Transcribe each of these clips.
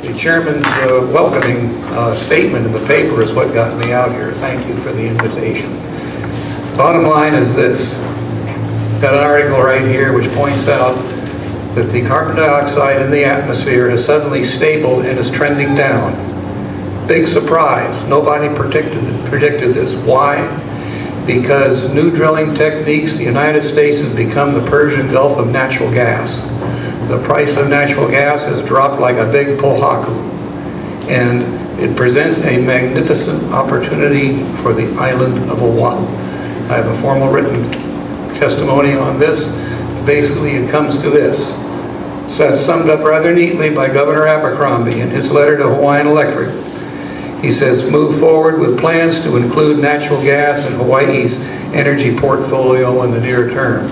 The chairman's welcoming statement in the paper is what got me out here. Thank you for the invitation. Bottom line is this. Got an article right here which points out that the carbon dioxide in the atmosphere has suddenly stabled and is trending down. Big surprise. Nobody predicted this. Why? Because new drilling techniques, the United States has become the Persian Gulf of natural gas. The price of natural gas has dropped like a big pohaku. And it presents a magnificent opportunity for the island of Oahu. I have a formal written testimony on this. Basically, it comes to this. So that's summed up rather neatly by Governor Abercrombie in his letter to Hawaiian Electric. He says, move forward with plans to include natural gas in Hawaii's energy portfolio in the near term.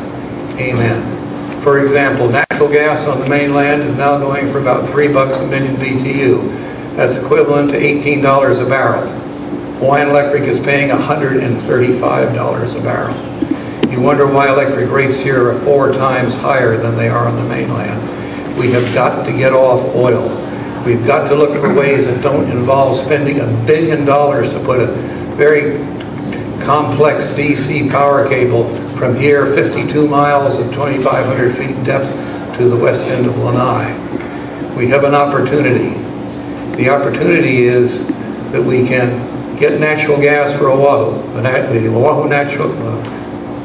Amen. For example, natural gas on the mainland is now going for about $3 a million BTU. That's equivalent to $18 a barrel. Hawaiian Electric is paying $135 a barrel. You wonder why electric rates here are 4 times higher than they are on the mainland. We have got to get off oil. We've got to look for ways that don't involve spending $1 billion to put a very complex DC power cable from here 52 miles at 2,500 feet depth to the west end of Lanai. We have an opportunity. The opportunity is that we can get natural gas for Oahu. The Oahu natural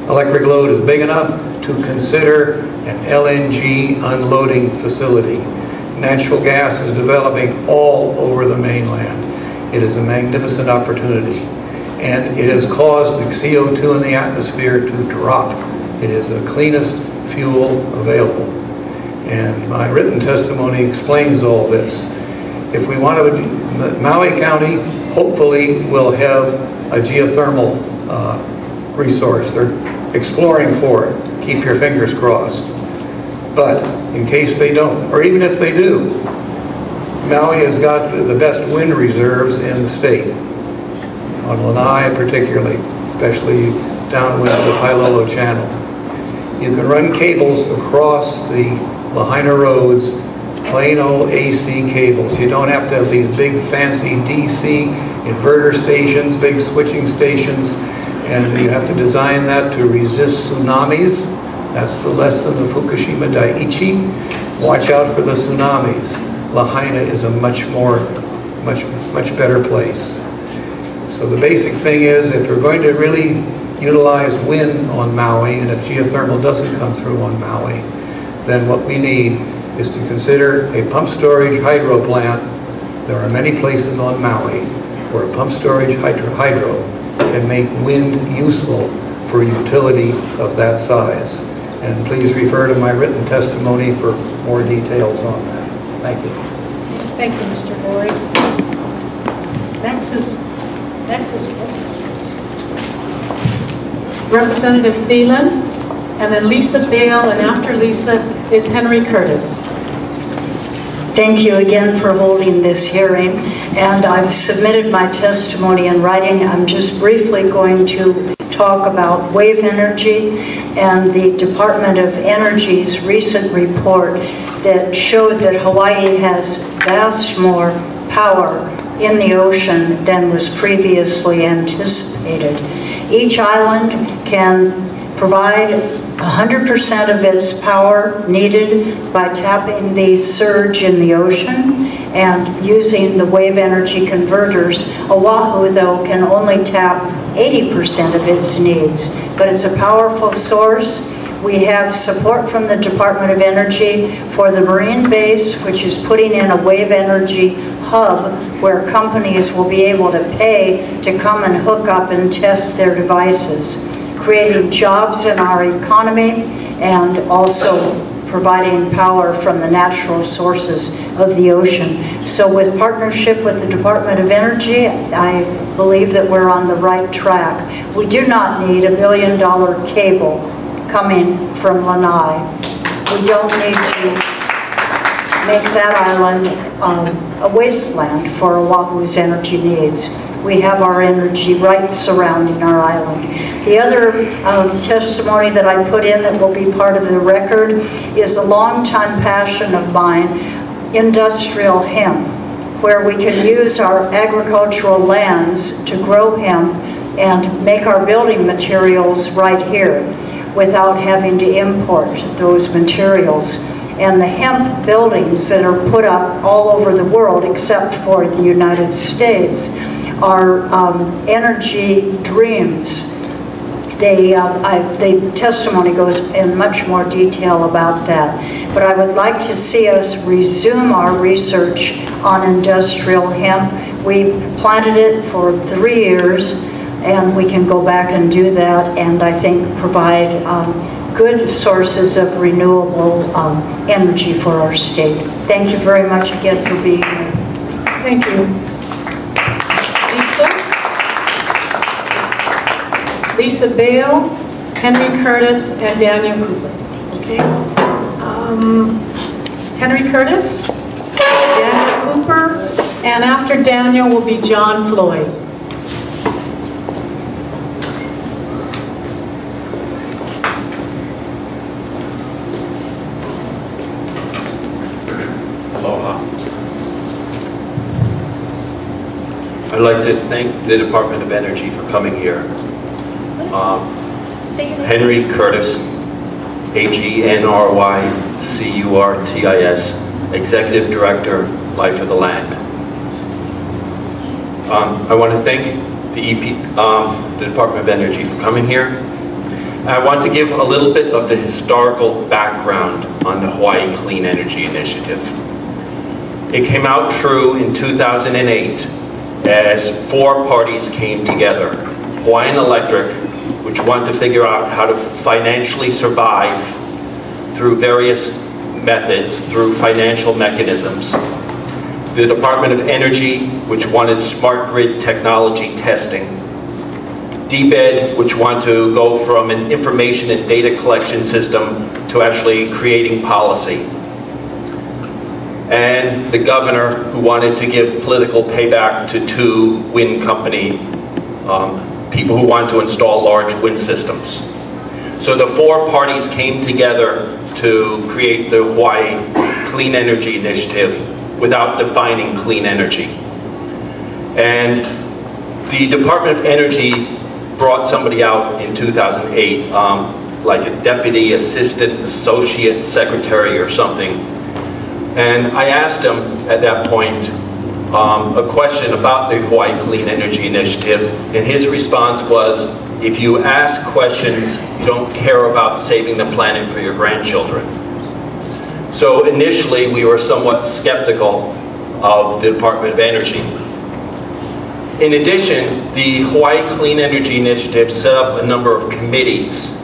electric load is big enough to consider an LNG unloading facility. Natural gas is developing all over the mainland. It is a magnificent opportunity. And it has caused the CO2 in the atmosphere to drop. It is the cleanest fuel available. And my written testimony explains all this. If we want to, Maui County hopefully will have a geothermal resource. They're exploring for it. Keep your fingers crossed. But in case they don't, or even if they do, Maui has got the best wind reserves in the state. On Lanai particularly, especially downwind of the Pailolo Channel. You can run cables across the Lahaina roads, plain old AC cables. You don't have to have these big fancy DC inverter stations, big switching stations, and you have to design that to resist tsunamis. That's the lesson of Fukushima Daiichi. Watch out for the tsunamis. Lahaina is a much better place. So the basic thing is, if we're going to really utilize wind on Maui, and if geothermal doesn't come through on Maui, then what we need is to consider a pump storage hydro plant. There are many places on Maui where a pump storage hydro can make wind useful for utility of that size. And please refer to my written testimony for more details on that. Thank you. Thank you, Mr. Boyd. Next is Representative Thielen, and then Lisa Bale, and after Lisa is Henry Curtis. Thank you again for holding this hearing, and I've submitted my testimony in writing. I'm just briefly going to talk about wave energy and the Department of Energy's recent report that showed that Hawaii has vast more power in the ocean than was previously anticipated. Each island can provide 100% of its power needed by tapping the surge in the ocean and using the wave energy converters. Oahu, though, can only tap 80% of its needs, but it's a powerful source. We have support from the Department of Energy for the Marine base, which is putting in a wave energy hub where companies will be able to pay to come and hook up and test their devices, creating jobs in our economy and also providing power from the natural sources of the ocean. So with partnership with the Department of Energy, I believe that we're on the right track. We do not need $1 billion cable coming from Lanai. We don't need to make that island a wasteland for Oahu's energy needs. We have our energy right surrounding our island. The other testimony that I put in that will be part of the record is a longtime passion of mine industrial hemp, where we can use our agricultural lands to grow hemp and make our building materials right here without having to import those materials. And the hemp buildings that are put up all over the world, except for the United States, are energy dreams. The testimony goes in much more detail about that. But I would like to see us resume our research on industrial hemp. We planted it for 3 years, and we can go back and do that, and I think provide good sources of renewable energy for our state. Thank you very much again for being here. Thank you. Lisa Bale, Henry Curtis, and Daniel Cooper. Okay. Henry Curtis, Daniel Cooper, and after Daniel will be John Floyd. I'd like to thank the Department of Energy for coming here. Henry Curtis, H-E-N-R-Y-C-U-R-T-I-S, Executive Director, Life of the Land. I want to thank the Department of Energy for coming here. I want to give a little bit of the historical background on the Hawaii Clean Energy Initiative. It came out true in 2008 as 4 parties came together. Hawaiian Electric, which wanted to figure out how to financially survive through various methods, through financial mechanisms. The Department of Energy, which wanted smart grid technology testing. DBED, which wanted to go from an information and data collection system to actually creating policy. And the governor, who wanted to give political payback to 2 wind company people who wanted to install large wind systems. So the 4 parties came together to create the Hawaii Clean Energy Initiative without defining clean energy. And the Department of Energy brought somebody out in 2008, like a deputy assistant associate secretary or something. And I asked him at that point a question about the Hawaii Clean Energy Initiative, and his response was, if you ask questions, you don't care about saving the planet for your grandchildren. So initially we were somewhat skeptical of the Department of Energy. In addition, the Hawaii Clean Energy Initiative set up a number of committees,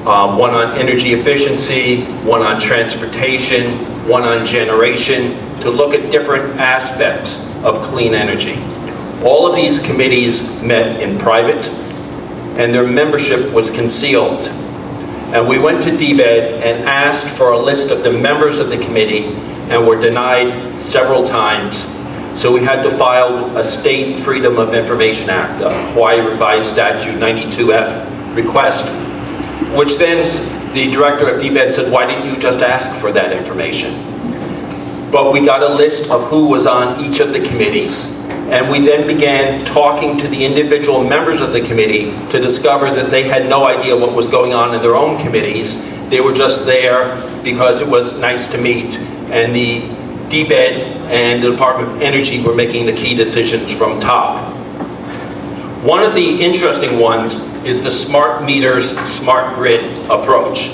one on energy efficiency, one on transportation, one on generation, to look at different aspects of clean energy. All of these committees met in private, and their membership was concealed. And we went to DBED and asked for a list of the members of the committee, and were denied several times. So we had to file a State Freedom of Information Act, a Hawaii Revised Statute 92F request, which then the director of DBED said, why didn't you just ask for that information? But we got a list of who was on each of the committees, and we then began talking to the individual members of the committee to discover that they had no idea what was going on in their own committees. They were just there because it was nice to meet, and the DBED and the Department of Energy were making the key decisions from top. One of the interesting ones is the smart meters, smart grid approach.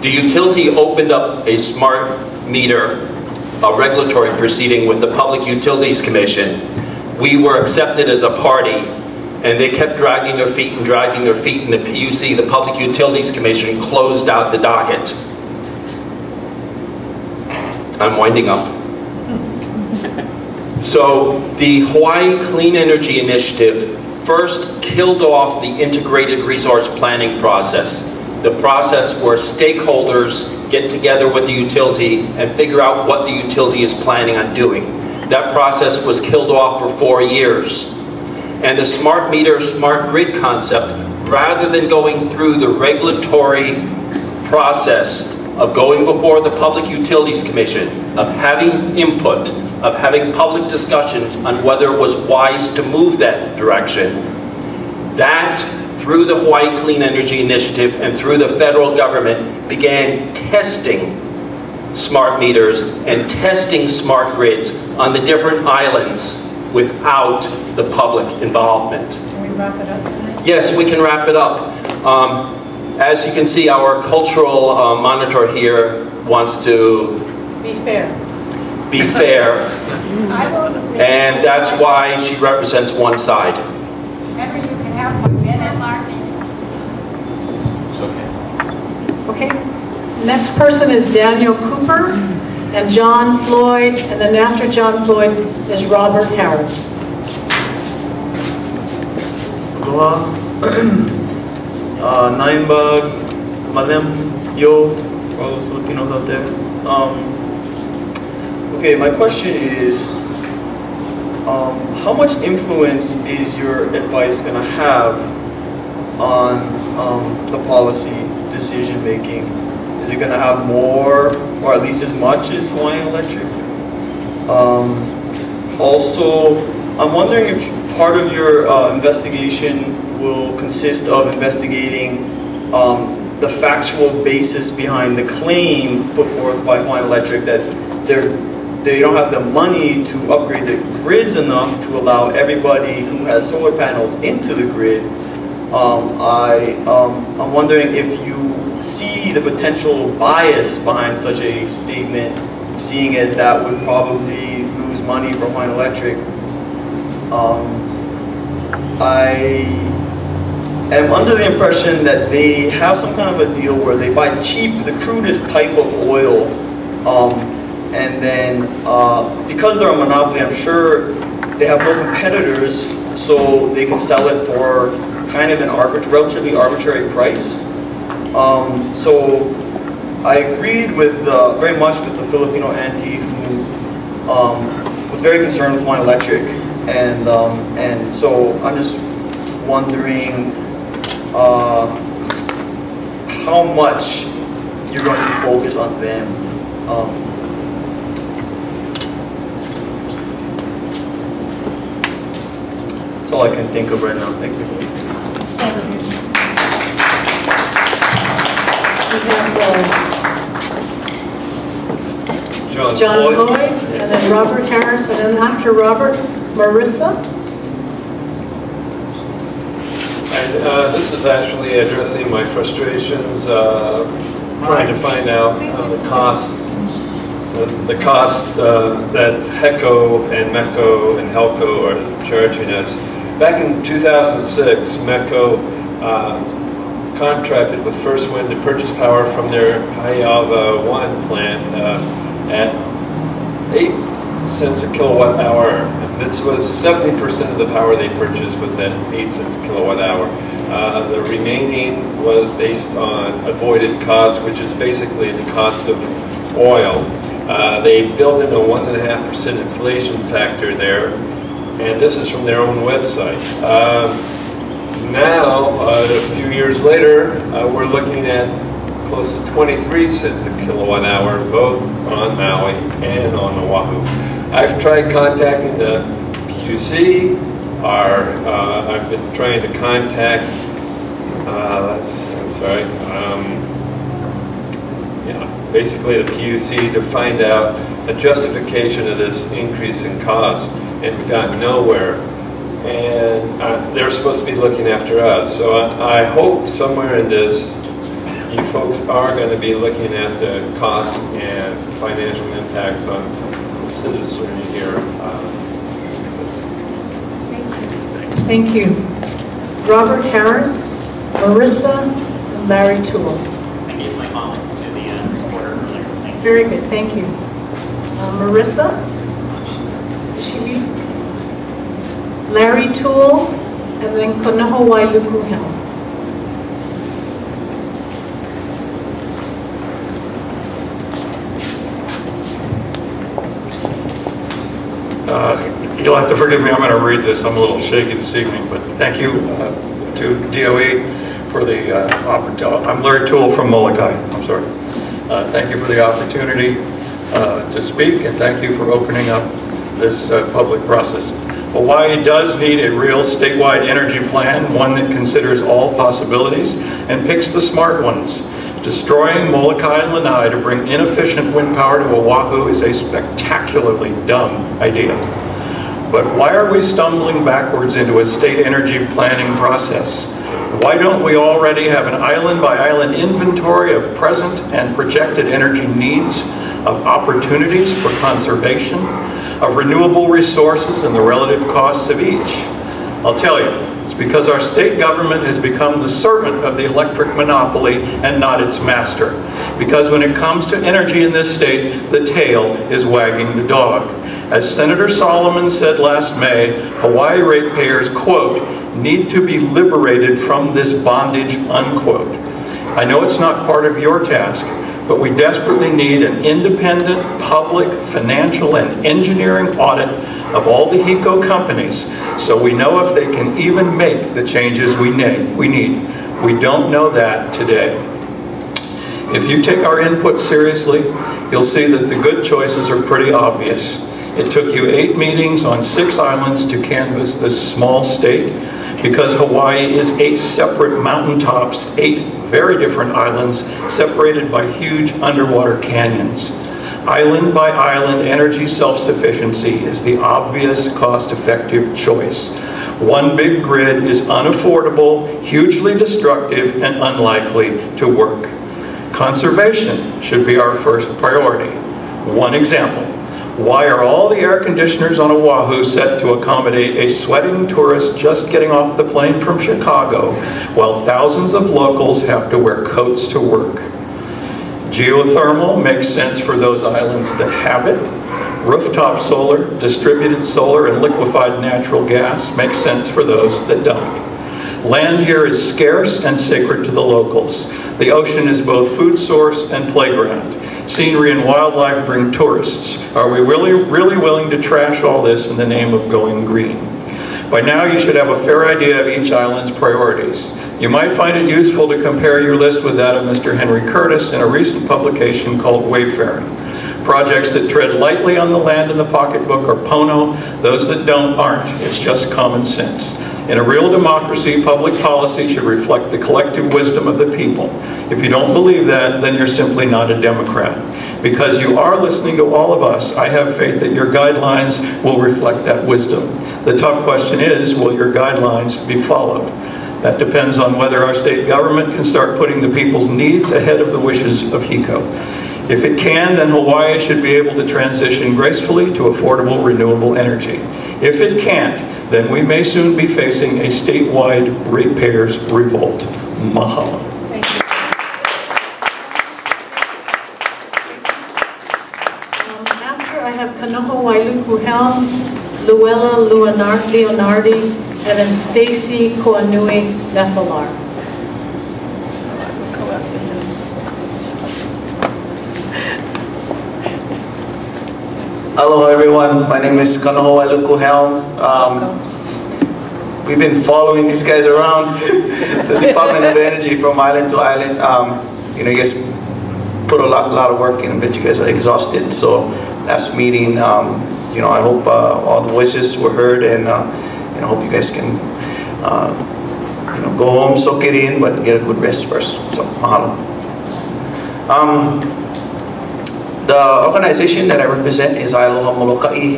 The utility opened up a smart meter, a regulatory proceeding with the Public Utilities Commission. We were accepted as a party, and they kept dragging their feet and dragging their feet, and the PUC, the Public Utilities Commission, closed out the docket. I'm winding up. So the Hawaii Clean Energy Initiative first killed off the integrated resource planning process, the process where stakeholders get together with the utility and figure out what the utility is planning on doing. That process was killed off for 4 years. And the smart meter, smart grid concept, rather than going through the regulatory process of going before the Public Utilities Commission, of having input, of having public discussions on whether it was wise to move that direction, that through the Hawaii Clean Energy Initiative and through the federal government began testing smart meters and testing smart grids on the different islands without the public involvement. Can we wrap it up tonight? Yes, we can wrap it up. As you can see, our cultural monitor here wants to Be fair. be fair, and that's why she represents one side. Henry, you can have one minute. Okay. Next person is Daniel Cooper and John Floyd, and then after John Floyd is Robert Harris. Aloha. Naimbag, Malem, Yo, for all those Filipinos out there. Okay, my question is, how much influence is your advice going to have on the policy decision making? Is it going to have more, or at least as much as Hawaiian Electric? Also, I'm wondering if part of your investigation will consist of investigating the factual basis behind the claim put forth by Hawaiian Electric that they don't have the money to upgrade the grids enough to allow everybody who has solar panels into the grid. I'm wondering if you see the potential bias behind such a statement, seeing as that would probably lose money for Hawaiian Electric. I am under the impression that they have some kind of a deal where they buy cheap, the crudest type of oil, and then because they're a monopoly, I'm sure they have no competitors, so they can sell it for kind of an relatively arbitrary price. So I agreed with very much with the Filipino auntie who was very concerned with Hawaiian Electric, and so I'm just wondering how much you're going to focus on them. That's all I can think of right now. Thank you. John Floyd, and then Robert Harris, and then after Robert, Marissa. And this is actually addressing my frustrations, trying to find out the costs that HECO and MECO and HELCO are charging us. Back in 2006, MECO contracted with First Wind to purchase power from their Kaiava 1 plant at 8 cents a kilowatt hour. And this was 70% of the power they purchased was at 8 cents a kilowatt hour. The remaining was based on avoided cost, which is basically the cost of oil. They built in a 1.5% inflation factor there, and this is from their own website. Now, a few years later, we're looking at close to 23 cents a kilowatt hour, both on Maui and on Oahu. I've tried contacting the PUC. I've been trying to contact, basically the PUC to find out a justification of this increase in cost, and we've gotten nowhere. And they're supposed to be looking after us. So I hope somewhere in this, you folks are going to be looking at the cost and financial impacts on the citizenry here. Thank you. Robert Harris, Marissa, and Larry Toole. I gave my comments to the order earlier. Thank you. Very good, thank you. Marissa? Is she leave? Larry Toole, and then Konoho Wailuku Hill. You'll have to forgive me, I'm going to read this. I'm a little shaky this evening, but thank you to DOE for the opportunity. I'm Larry Toole from Molokai. I'm sorry. Thank you for the opportunity to speak, and thank you for opening up this public process. Hawaii does need a real statewide energy plan, one that considers all possibilities and picks the smart ones. Destroying Molokai and Lanai to bring inefficient wind power to Oahu is a spectacularly dumb idea. But why are we stumbling backwards into a state energy planning process? Why don't we already have an island-by-island inventory of present and projected energy needs, of opportunities for conservation, of renewable resources and the relative costs of each? I'll tell you, it's because our state government has become the servant of the electric monopoly and not its master. Because when it comes to energy in this state, the tail is wagging the dog. As Senator Solomon said last May, Hawaii ratepayers, quote, need to be liberated from this bondage, unquote. I know it's not part of your task, but we desperately need an independent, public, financial, and engineering audit of all the HECO companies so we know if they can even make the changes we need. We don't know that today. If you take our input seriously, you'll see that the good choices are pretty obvious. It took you 8 meetings on 6 islands to canvass this small state, because Hawaii is 8 separate mountaintops, 8 very different islands separated by huge underwater canyons. Island by island energy self-sufficiency is the obvious cost-effective choice. One big grid is unaffordable, hugely destructive, and unlikely to work. Conservation should be our first priority. One example. Why are all the air conditioners on Oahu set to accommodate a sweating tourist just getting off the plane from Chicago, while thousands of locals have to wear coats to work? Geothermal makes sense for those islands that have it. Rooftop solar, distributed solar, and liquefied natural gas makes sense for those that don't. Land here is scarce and sacred to the locals. The ocean is both food source and playground. Scenery and wildlife bring tourists. Are we really willing to trash all this in the name of going green? By now you should have a fair idea of each island's priorities. You might find it useful to compare your list with that of Mr. Henry Curtis in a recent publication called Wayfaring. Projects that tread lightly on the land in the pocketbook are Pono. Those that don't aren't. It's just common sense. In a real democracy, public policy should reflect the collective wisdom of the people. If you don't believe that, then you're simply not a Democrat. Because you are listening to all of us, I have faith that your guidelines will reflect that wisdom. The tough question is, will your guidelines be followed? That depends on whether our state government can start putting the people's needs ahead of the wishes of HECO. If it can, then Hawaii should be able to transition gracefully to affordable renewable energy. If it can't, then we may soon be facing a statewide ratepayers revolt. Mahalo. Thank you. After I have Kanoho Wailuku Helm, Luella Leonardi, and then Stacy Koanui Nefalar. Aloha everyone, my name is Kanoho Wailuku Helm. We've been following these guys around, the Department of Energy from island to island. You know, you guys put a lot of work in. I bet you guys are exhausted. So last meeting, you know, I hope all the voices were heard, and I hope you guys can, you know, go home, soak it in, but get a good rest first. So mahalo. The organization that I represent is Aloha Molokai,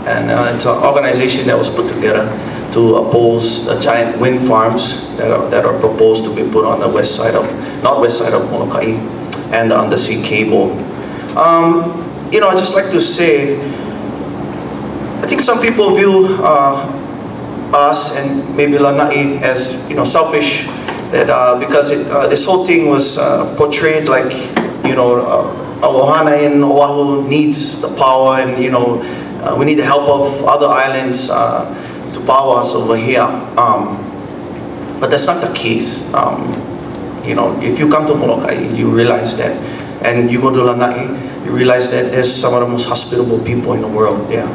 and it's an organization that was put together to oppose the giant wind farms that are proposed to be put on the west side of, northwest side of Molokai, and the undersea cable. You know, I'd just like to say, I think some people view us and maybe Lanai as, you know, selfish, that because this whole thing was portrayed like, you know, Ohana in Oahu needs the power, and, you know, we need the help of other islands to power us over here. But that's not the case. You know, if you come to Molokai, you realize that, and you go to Lanai, you realize that there's some of the most hospitable people in the world there.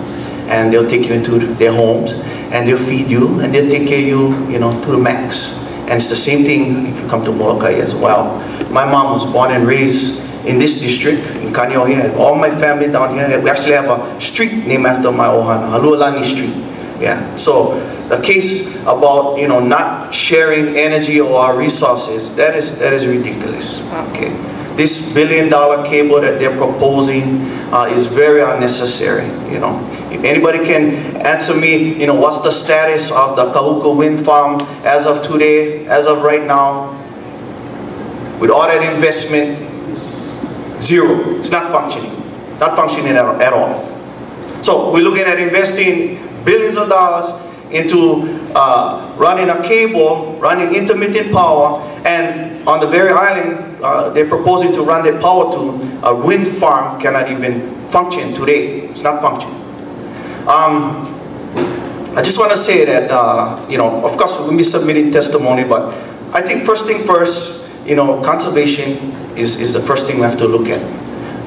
And they'll take you into their homes, and they'll feed you, and they'll take care of you, you know, to the max. And it's the same thing if you come to Molokai as well. My mom was born and raised in this district, in Kaneohe. I have all my family down here. We actually have a street named after my ohana, Halualani Street. Yeah. So the case about not sharing energy or our resources, that is ridiculous. Okay. This $1 billion cable that they're proposing is very unnecessary. If anybody can answer me, what's the status of the Kahuku wind farm as of today, as of right now? With all that investment, zero. It's not functioning. Not functioning at all. So we're looking at investing billions of dollars into running a cable, running intermittent power, and on the very island, they're proposing to run their power to a wind farm cannot even function today. It's not functioning. I just want to say that, of course we'll be submitting testimony, but I think first thing first, conservation is the first thing we have to look at.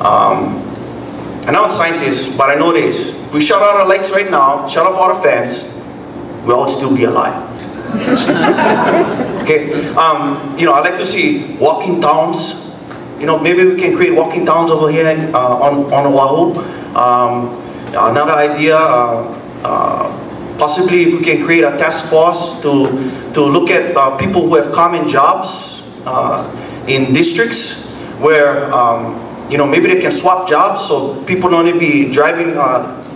I'm not a scientist, but I know this. If we shut out our lights right now, shut off all the fans, we'll all still be alive. Okay? I'd like to see walking towns. Maybe we can create walking towns over here on Oahu. Another idea, possibly if we can create a task force to look at people who have common jobs in districts where maybe they can swap jobs so people don't need to be driving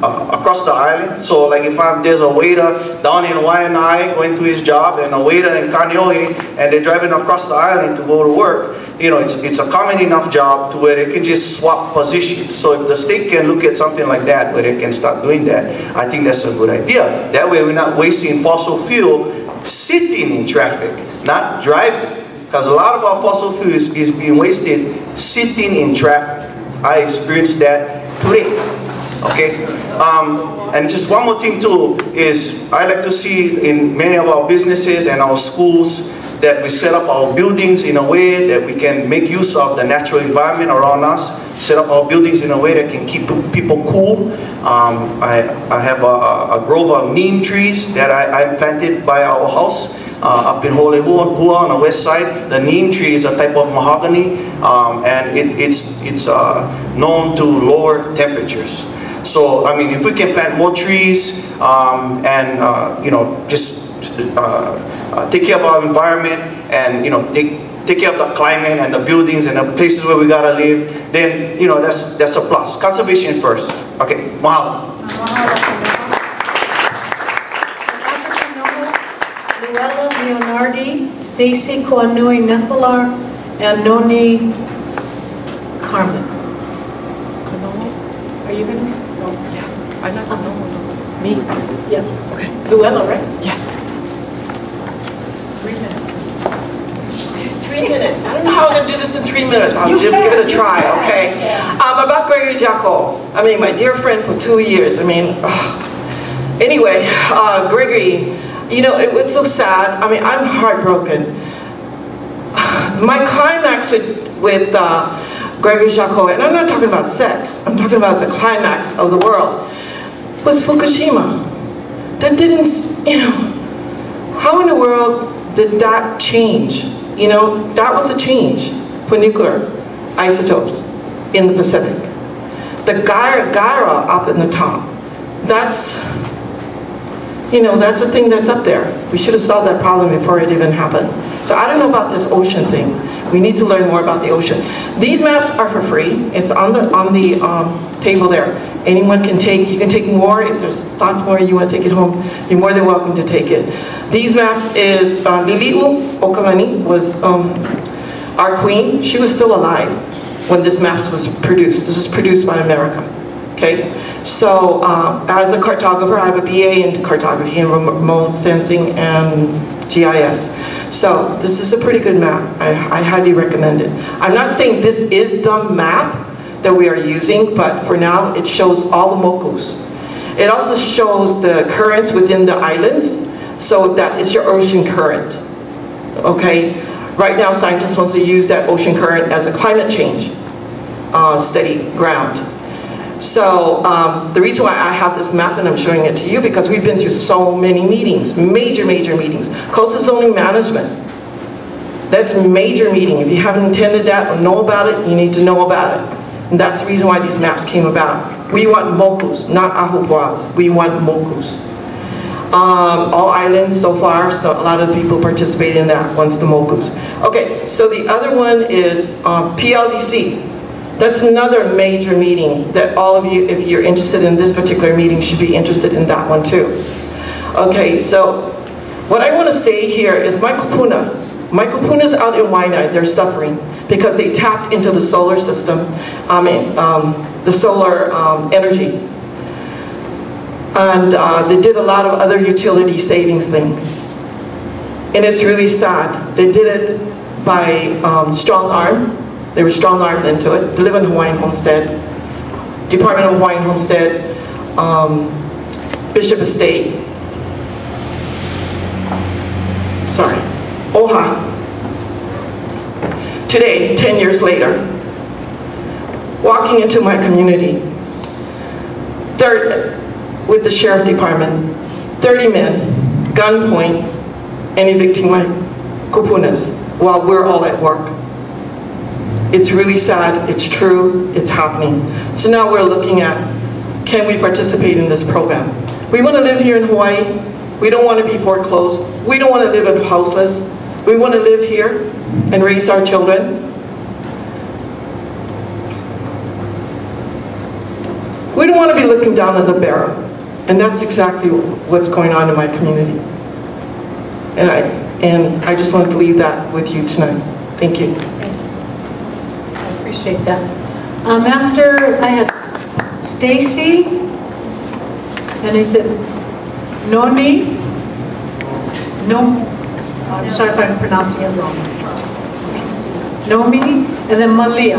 across the island. So like if there's a waiter down in Waianae going to his job and a waiter in Kaneohe and they're driving across the island to go to work, it's a common enough job to where they can just swap positions. So if the state can look at something like that where they can start doing that, I think that's a good idea. That way we're not wasting fossil fuel sitting in traffic, not driving. Because a lot of our fossil fuel is being wasted sitting in traffic. I experienced that today. Okay? And just one more thing too is I like to see in many of our businesses and our schools that we set up our buildings in a way that we can make use of the natural environment around us, set up our buildings in a way that can keep people cool. I have a grove of neem trees that I planted by our house up in Holehua on the west side. The neem tree is a type of mahogany and it's known to lower temperatures. So, I mean, if we can plant more trees and, just take care of our environment and, take care of the climate and the buildings and the places where we gotta live, then, that's a plus. Conservation first. Okay, mahalo. Luella Leonardi, Stacy Koanui Nefalar, and Noni Carmen. Are you gonna? I'm not me? Yeah. Okay. Luella, right? Yes. 3 minutes. Okay, 3 minutes. I don't know how I'm going to do this in 3 minutes. I'll give it a try, okay? About Gregory Jacko. I mean, my dear friend for 2 years. I mean, anyway, Gregory, it was so sad. I mean, I'm heartbroken. My climax with Gregory Jacko, and I'm not talking about sex, I'm talking about the climax of the world, was Fukushima. That didn't, how in the world did that change? That was a change for nuclear isotopes in the Pacific. The Gyra up in the top, that's a thing that's up there. We should have solved that problem before it even happened. So I don't know about this ocean thing. We need to learn more about the ocean. These maps are for free. It's on the table there. Anyone can take, you can take more. If there's lots more you want to take it home, you're more than welcome to take it. These maps is, Lili'u Okalani was our queen. She was still alive when this maps was produced. This was produced by America, okay? So as a cartographer, I have a BA in cartography and remote sensing and GIS. So this is a pretty good map. I highly recommend it. I'm not saying this is the map that we are using, but for now it shows all the mokus. It also shows the currents within the islands, so that is your ocean current, okay? Right now scientists want to use that ocean current as a climate change steady ground. So the reason why I have this map and I'm showing it to you, because we've been through so many meetings, major meetings. Coastal zoning management. That's a major meeting. If you haven't attended that or know about it, you need to know about it. And that's the reason why these maps came about. We want mokus, not ahupuas. We want mokus. All islands so far, so a lot of the people participate in that once the mokus. Okay, so the other one is PLDC. That's another major meeting that all of you, if you're interested in this particular meeting, should be interested in that one too. Okay, so what I want to say here is my kupuna's out in Waianae, they're suffering because they tapped into the solar system, the solar energy. And they did a lot of other utility savings thing. And it's really sad. They did it by strong arm. They were strong-armed into it. They live in Hawaiian Homestead, Department of Hawaiian Homestead, Bishop Estate. Sorry, OHA. Today, 10 years later, walking into my community, with the sheriff department, 30 men, gunpoint, and evicting my kupunas while we're all at work. It's really sad, it's true, it's happening. So now we're looking at, can we participate in this program? We want to live here in Hawaii. We don't want to be foreclosed. We don't want to live houseless. We want to live here and raise our children. We don't want to be looking down at the barrel. And that's exactly what's going on in my community. And I just wanted to leave that with you tonight. Thank you. Appreciate that. After I had Stacy, and he said Noni, I'm sorry if I'm pronouncing it wrong. Nomi, and then Malia.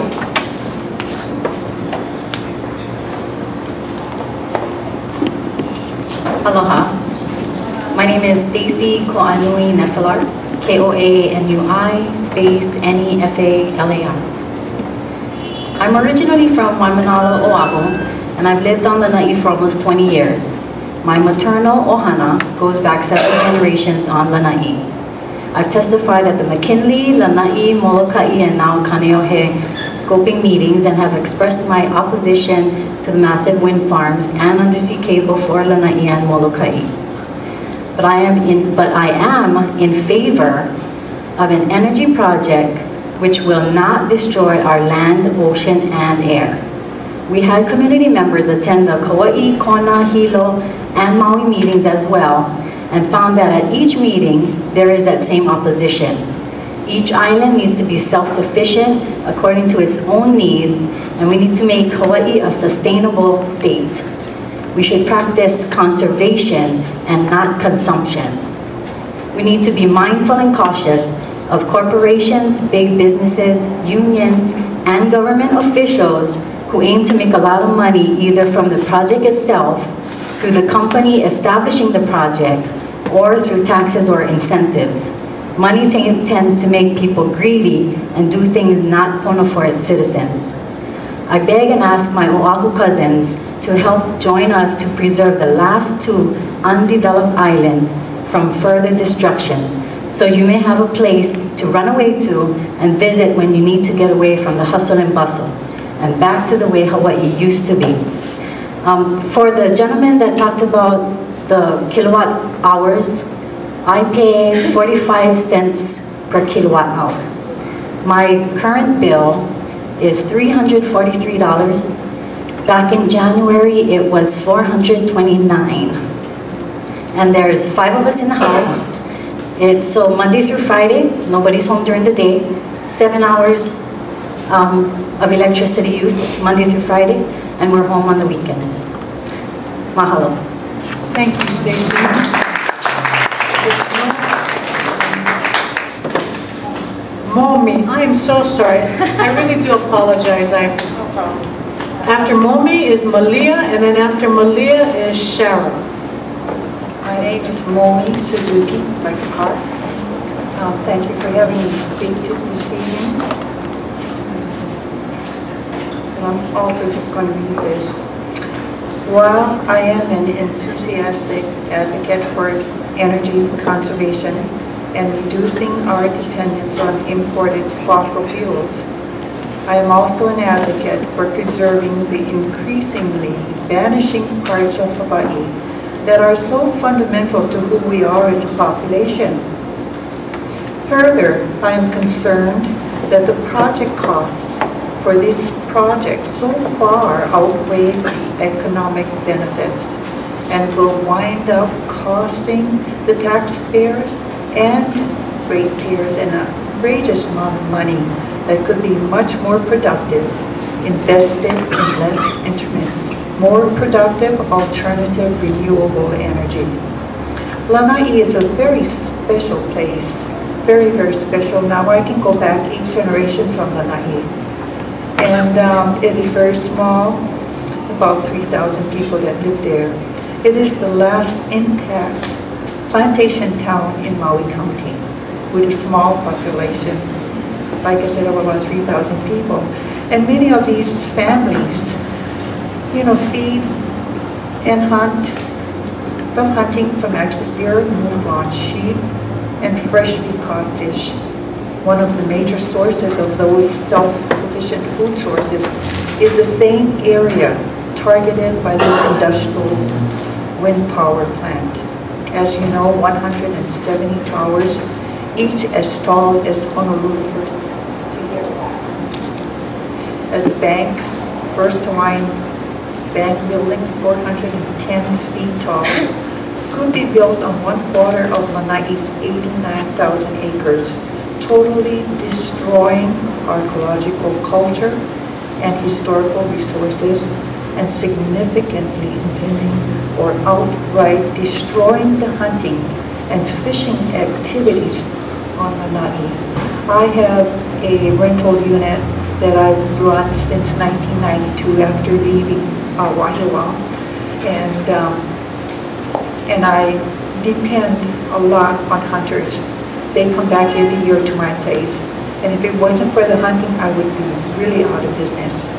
Aloha. My name is Stacy Ko'anui Nefalar, Koanui space Nefalai. I'm originally from Waimanalo, Oahu, and I've lived on Lanai for almost 20 years. My maternal ohana goes back several generations on Lanai. I've testified at the McKinley, Lanai, Molokai, and now Kaneohe scoping meetings and have expressed my opposition to the massive wind farms and undersea cable for Lanai and Molokai. But I am in favor of an energy project which will not destroy our land, ocean, and air. We had community members attend the Kauai, Kona, Hilo, and Maui meetings as well, and found that at each meeting, there is that same opposition. Each island needs to be self-sufficient according to its own needs, and we need to make Hawaii a sustainable state. We should practice conservation and not consumption. We need to be mindful and cautious of corporations, big businesses, unions, and government officials who aim to make a lot of money either from the project itself, through the company establishing the project, or through taxes or incentives. Money tends to make people greedy and do things not pono for its citizens. I beg and ask my Oahu cousins to help join us to preserve the last 2 undeveloped islands from further destruction, so you may have a place to run away to and visit when you need to get away from the hustle and bustle and back to the way Hawaii used to be. For the gentleman that talked about the kilowatt hours, I pay 45 cents per kilowatt hour. My current bill is $343. Back in January, it was $429. And there's 5 of us in the house. It's so Monday through Friday, nobody's home during the day, 7 hours of electricity use, Monday through Friday, and we're home on the weekends. Mahalo. Thank you, Stacy. Momi, I am so sorry. I really do apologize. No problem. After Momi is Malia, and then after Malia is Shara. My name is Momi Suzuki, like the car. Thank you for having me speak to this evening. And I'm also just going to read this. While I am an enthusiastic advocate for energy conservation, and reducing our dependence on imported fossil fuels. I am also an advocate for preserving the increasingly vanishing parts of Hawaii that are so fundamental to who we are as a population. Further, I am concerned that the project costs for this project so far outweigh economic benefits and will wind up costing the taxpayers and ratepayers an outrageous amount of money that could be much more productive, invested in less intermittent, more productive alternative renewable energy. Lanai is a very special place, very, very special. Now I can go back 8 generations from Lanai. And it is very small, about 3,000 people that live there. It is the last intact plantation town in Maui County with a small population. Like I said, of about 3,000 people. And many of these families, feed and hunt, from hunting, from access deer, mouflon, sheep, and freshly caught fish. One of the major sources of those self-sufficient food sources is the same area targeted by this industrial wind power plant. As you know, 170 towers, each as tall as Honolulu First. See here? As a bank, First Hawaiian Bank building, 410 feet tall, could be built on 1/4 of Lanai's 89,000 acres, totally destroying archaeological culture and historical resources, and significantly impeding or outright destroying the hunting and fishing activities on Lanai. I have a rental unit that I've run since 1992 after leaving Wahiawa, and I depend a lot on hunters. They come back every year to my place, and if it wasn't for the hunting, I would be really out of business.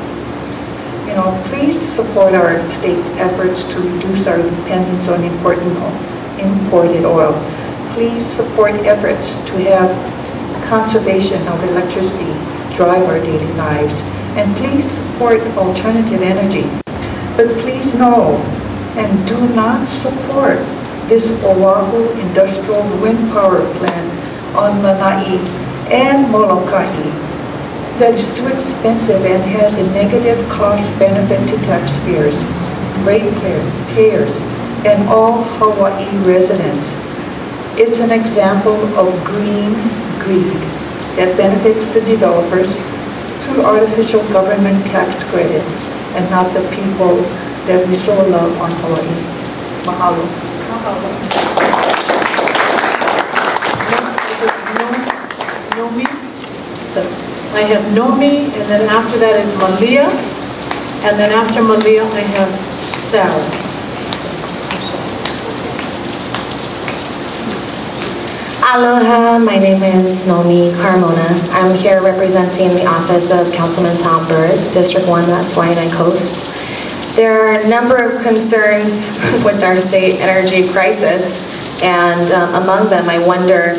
Please support our state efforts to reduce our dependence on imported oil. Please support efforts to have conservation of electricity drive our daily lives. And please support alternative energy. But please know and do not support this Oahu industrial wind power plant on Lanai and Molokai that is too expensive and has a negative cost benefit to taxpayers, ratepayers, and all Hawaii residents. It's an example of green greed that benefits the developers through artificial government tax credit and not the people that we so love on Hawaii. Mahalo. Nomi. So I have Nomi, and then after that is Malia, and then after Malia I have Sarah. Aloha, my name is Nomi Carmona. I'm here representing the office of Councilman Tom Bird, District 1, that's Waianae Coast. There are a number of concerns with our state energy crisis, and among them I wonder,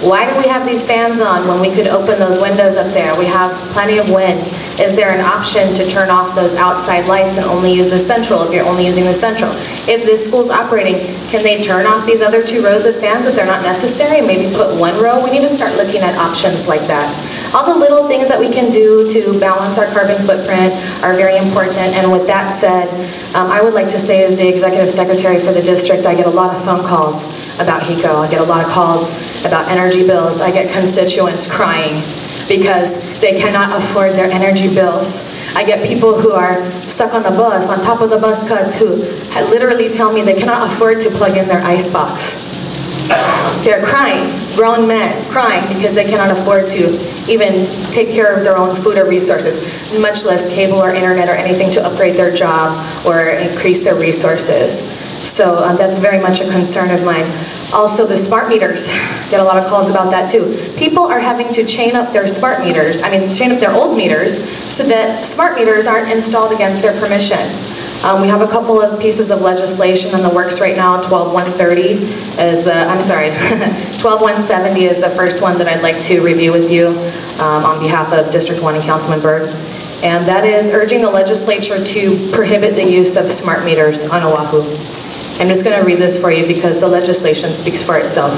why do we have these fans on when we could open those windows up there? We have plenty of wind. Is there an option to turn off those outside lights and only use the central if you're only using the central? If this school's operating, can they turn off these other 2 rows of fans if they're not necessary and maybe put 1 row? We need to start looking at options like that. All the little things that we can do to balance our carbon footprint are very important. And with that said, I would like to say as the executive secretary for the district, I get a lot of phone calls about HECO. I get a lot of calls about energy bills. I get constituents crying because they cannot afford their energy bills. I get people who are stuck on the bus, on top of the bus cuts, who literally tell me they cannot afford to plug in their icebox. They're crying, grown men crying because they cannot afford to even take care of their own food or resources, much less cable or internet or anything to upgrade their job or increase their resources. So that's very much a concern of mine. Also the smart meters, get a lot of calls about that too. People are having to chain up their smart meters, chain up their old meters so that smart meters aren't installed against their permission. We have a couple of pieces of legislation in the works right now. 12130 is the, I'm sorry, 12170 is the first one that I'd like to review with you on behalf of District 1 and Councilman Berg. And that is urging the legislature to prohibit the use of smart meters on Oahu. I'm just going to read this for you because the legislation speaks for itself.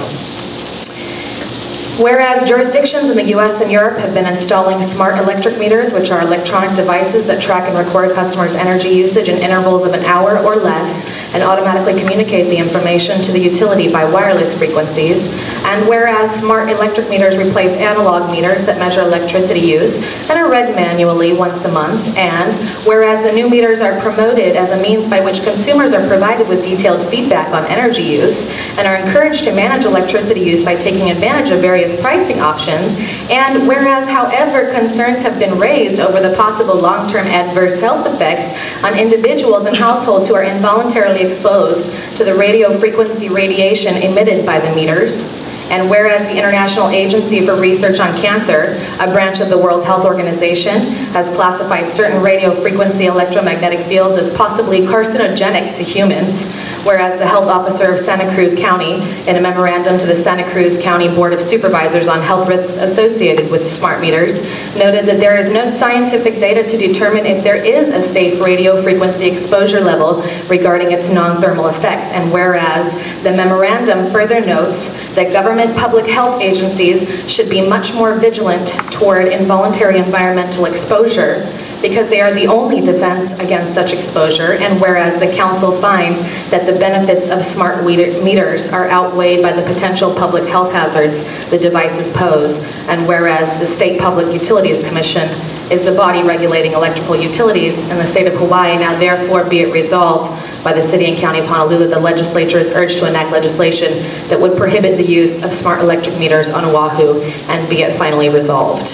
Whereas jurisdictions in the US and Europe have been installing smart electric meters, which are electronic devices that track and record customers' energy usage in intervals of an hour or less and automatically communicate the information to the utility by wireless frequencies, and whereas smart electric meters replace analog meters that measure electricity use and are read manually once a month, and whereas the new meters are promoted as a means by which consumers are provided with detailed feedback on energy use and are encouraged to manage electricity use by taking advantage of various pricing options, and whereas, however, concerns have been raised over the possible long-term adverse health effects on individuals and households who are involuntarily exposed to the radio frequency radiation emitted by the meters, and whereas the International Agency for Research on Cancer, a branch of the World Health Organization, has classified certain radio frequency electromagnetic fields as possibly carcinogenic to humans, whereas the health officer of Santa Cruz County, in a memorandum to the Santa Cruz County Board of Supervisors on health risks associated with smart meters, noted that there is no scientific data to determine if there is a safe radio frequency exposure level regarding its non-thermal effects, and whereas the memorandum further notes that government public health agencies should be much more vigilant toward involuntary environmental exposure because they are the only defense against such exposure, and whereas the council finds that the benefits of smart meters are outweighed by the potential public health hazards the devices pose, and whereas the State Public Utilities Commission is the body regulating electrical utilities in the state of Hawaii, now therefore be it resolved by the City and County of Honolulu, the legislature is urged to enact legislation that would prohibit the use of smart electric meters on Oahu, and be it finally resolved.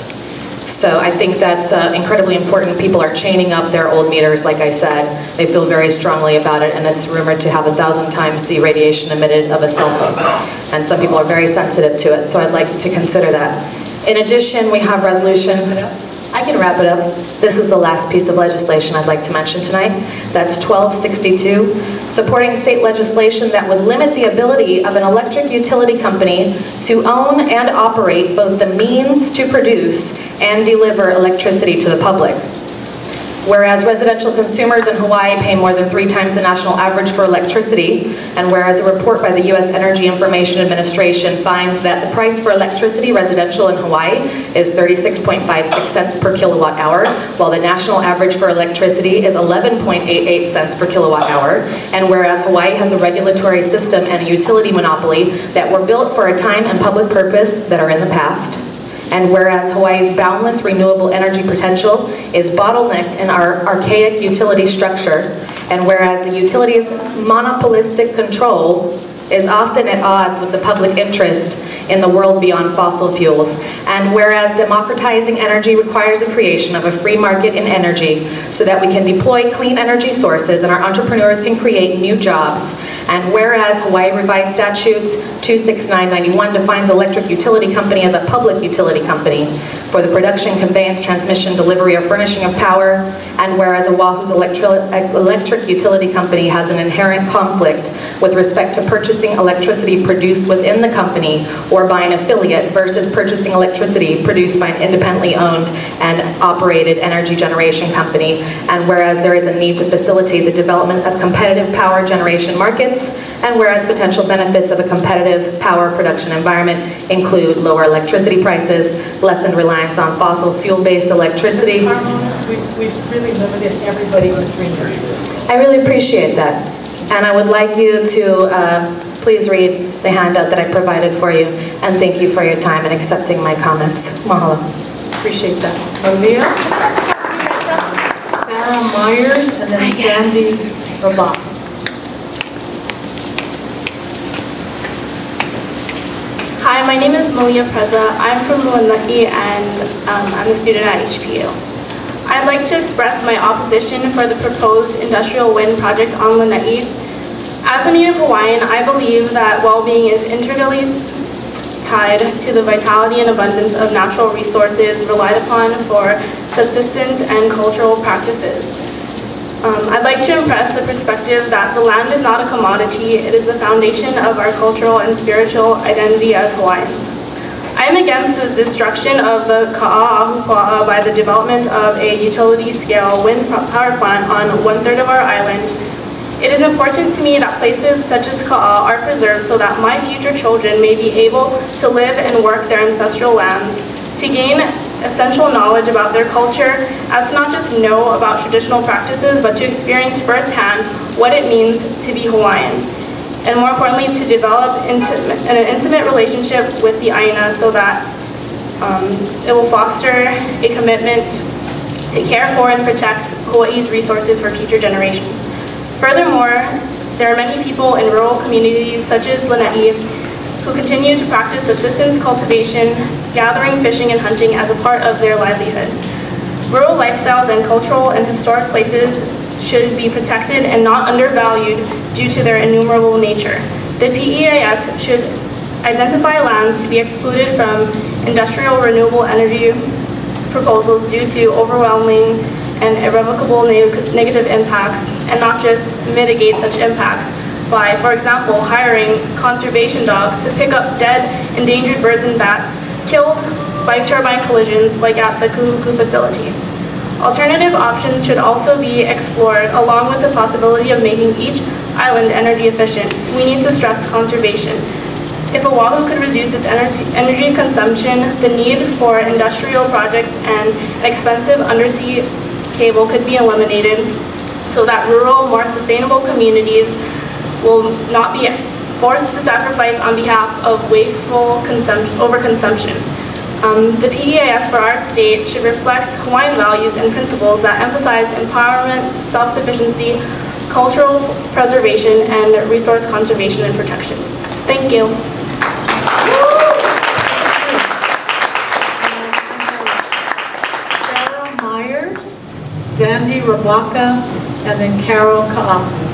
So I think that's incredibly important. People are chaining up their old meters, like I said. They feel very strongly about it, and it's rumored to have 1,000 times the radiation emitted of a cell phone. And some people are very sensitive to it, so I'd like to consider that. In addition, we have resolution, I can wrap it up. This is the last piece of legislation I'd like to mention tonight. That's 1262, supporting state legislation that would limit the ability of an electric utility company to own and operate both the means to produce and deliver electricity to the public. Whereas residential consumers in Hawaii pay more than 3 times the national average for electricity, and whereas a report by the U.S. Energy Information Administration finds that the price for electricity residential in Hawaii is 36.56 cents per kilowatt hour, while the national average for electricity is 11.88 cents per kilowatt hour, and whereas Hawaii has a regulatory system and a utility monopoly that were built for a time and public purpose that are in the past, and whereas Hawaii's boundless renewable energy potential is bottlenecked in our archaic utility structure, and whereas the utility's monopolistic control is often at odds with the public interest in the world beyond fossil fuels, and whereas democratizing energy requires the creation of a free market in energy so that we can deploy clean energy sources and our entrepreneurs can create new jobs, and whereas Hawaii Revised Statutes 26991 defines electric utility company as a public utility company for the production, conveyance, transmission, delivery, or furnishing of power, and whereas Oahu's electric utility company has an inherent conflict with respect to purchasing electricity produced within the company or by an affiliate versus purchasing electricity produced by an independently owned and operated energy generation company, and whereas there is a need to facilitate the development of competitive power generation markets, and whereas potential benefits of a competitive power production environment include lower electricity prices, lessened reliance on fossil fuel-based electricity. We've really limited everybody to 3 minutes. I really appreciate that. And I would like you to please read the handout that I provided for you, and thank you for your time and accepting my comments. Mahalo. Appreciate that. Aaliyah, Sarah Myers, and then Sandy Rabat. Hi, my name is Malia Preza. I'm from Lanai and I'm a student at HPU. I'd like to express my opposition for the proposed industrial wind project on Lanai. As a native Hawaiian, I believe that well-being is integrally tied to the vitality and abundance of natural resources relied upon for subsistence and cultural practices. I'd like to impress the perspective that the land is not a commodity, it is the foundation of our cultural and spiritual identity as Hawaiians. I am against the destruction of the Ka'a'ahupua'a by the development of a utility-scale wind power plant on 1/3 of our island. It is important to me that places such as Ka'a are preserved so that my future children may be able to live and work their ancestral lands, to gain essential knowledge about their culture, as to not just know about traditional practices, but to experience firsthand what it means to be Hawaiian. And more importantly, to develop an intimate relationship with the Aina so that it will foster a commitment to care for and protect Hawaii's resources for future generations. Furthermore, there are many people in rural communities such as Lanai who continue to practice subsistence cultivation, gathering, fishing, and hunting as a part of their livelihood. Rural lifestyles and cultural and historic places should be protected and not undervalued due to their innumerable nature. The PEIS should identify lands to be excluded from industrial renewable energy proposals due to overwhelming and irrevocable negative impacts, and not just mitigate such impacts by, for example, hiring conservation dogs to pick up dead endangered birds and bats killed by turbine collisions like at the Kuhuku facility. Alternative options should also be explored, along with the possibility of making each island energy efficient. We need to stress conservation. If Oahu could reduce its energy consumption, the need for industrial projects and expensive undersea cable could be eliminated so that rural, more sustainable communities will not be forced to sacrifice on behalf of wasteful overconsumption. The PEIS for our state should reflect Hawaiian values and principles that emphasize empowerment, self-sufficiency, cultural preservation, and resource conservation and protection. Thank you. Sarah Myers, Sandy Rabaka, and then Carol Ka'apu.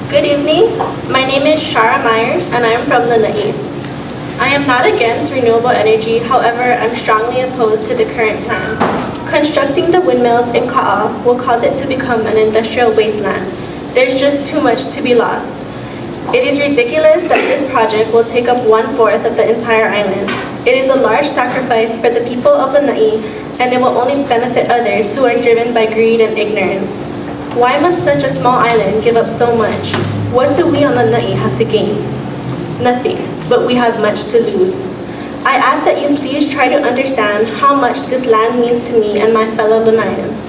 Good evening. My name is Shara Myers and I am from Lanai. I am not against renewable energy, however, I'm strongly opposed to the current plan. Constructing the windmills in Ka'a will cause it to become an industrial wasteland. There's just too much to be lost. It is ridiculous that this project will take up 1/4 of the entire island. It is a large sacrifice for the people of Lanai, and it will only benefit others who are driven by greed and ignorance. Why must such a small island give up so much? What do we on Lanai have to gain? Nothing, but we have much to lose. I ask that you please try to understand how much this land means to me and my fellow Lanaians.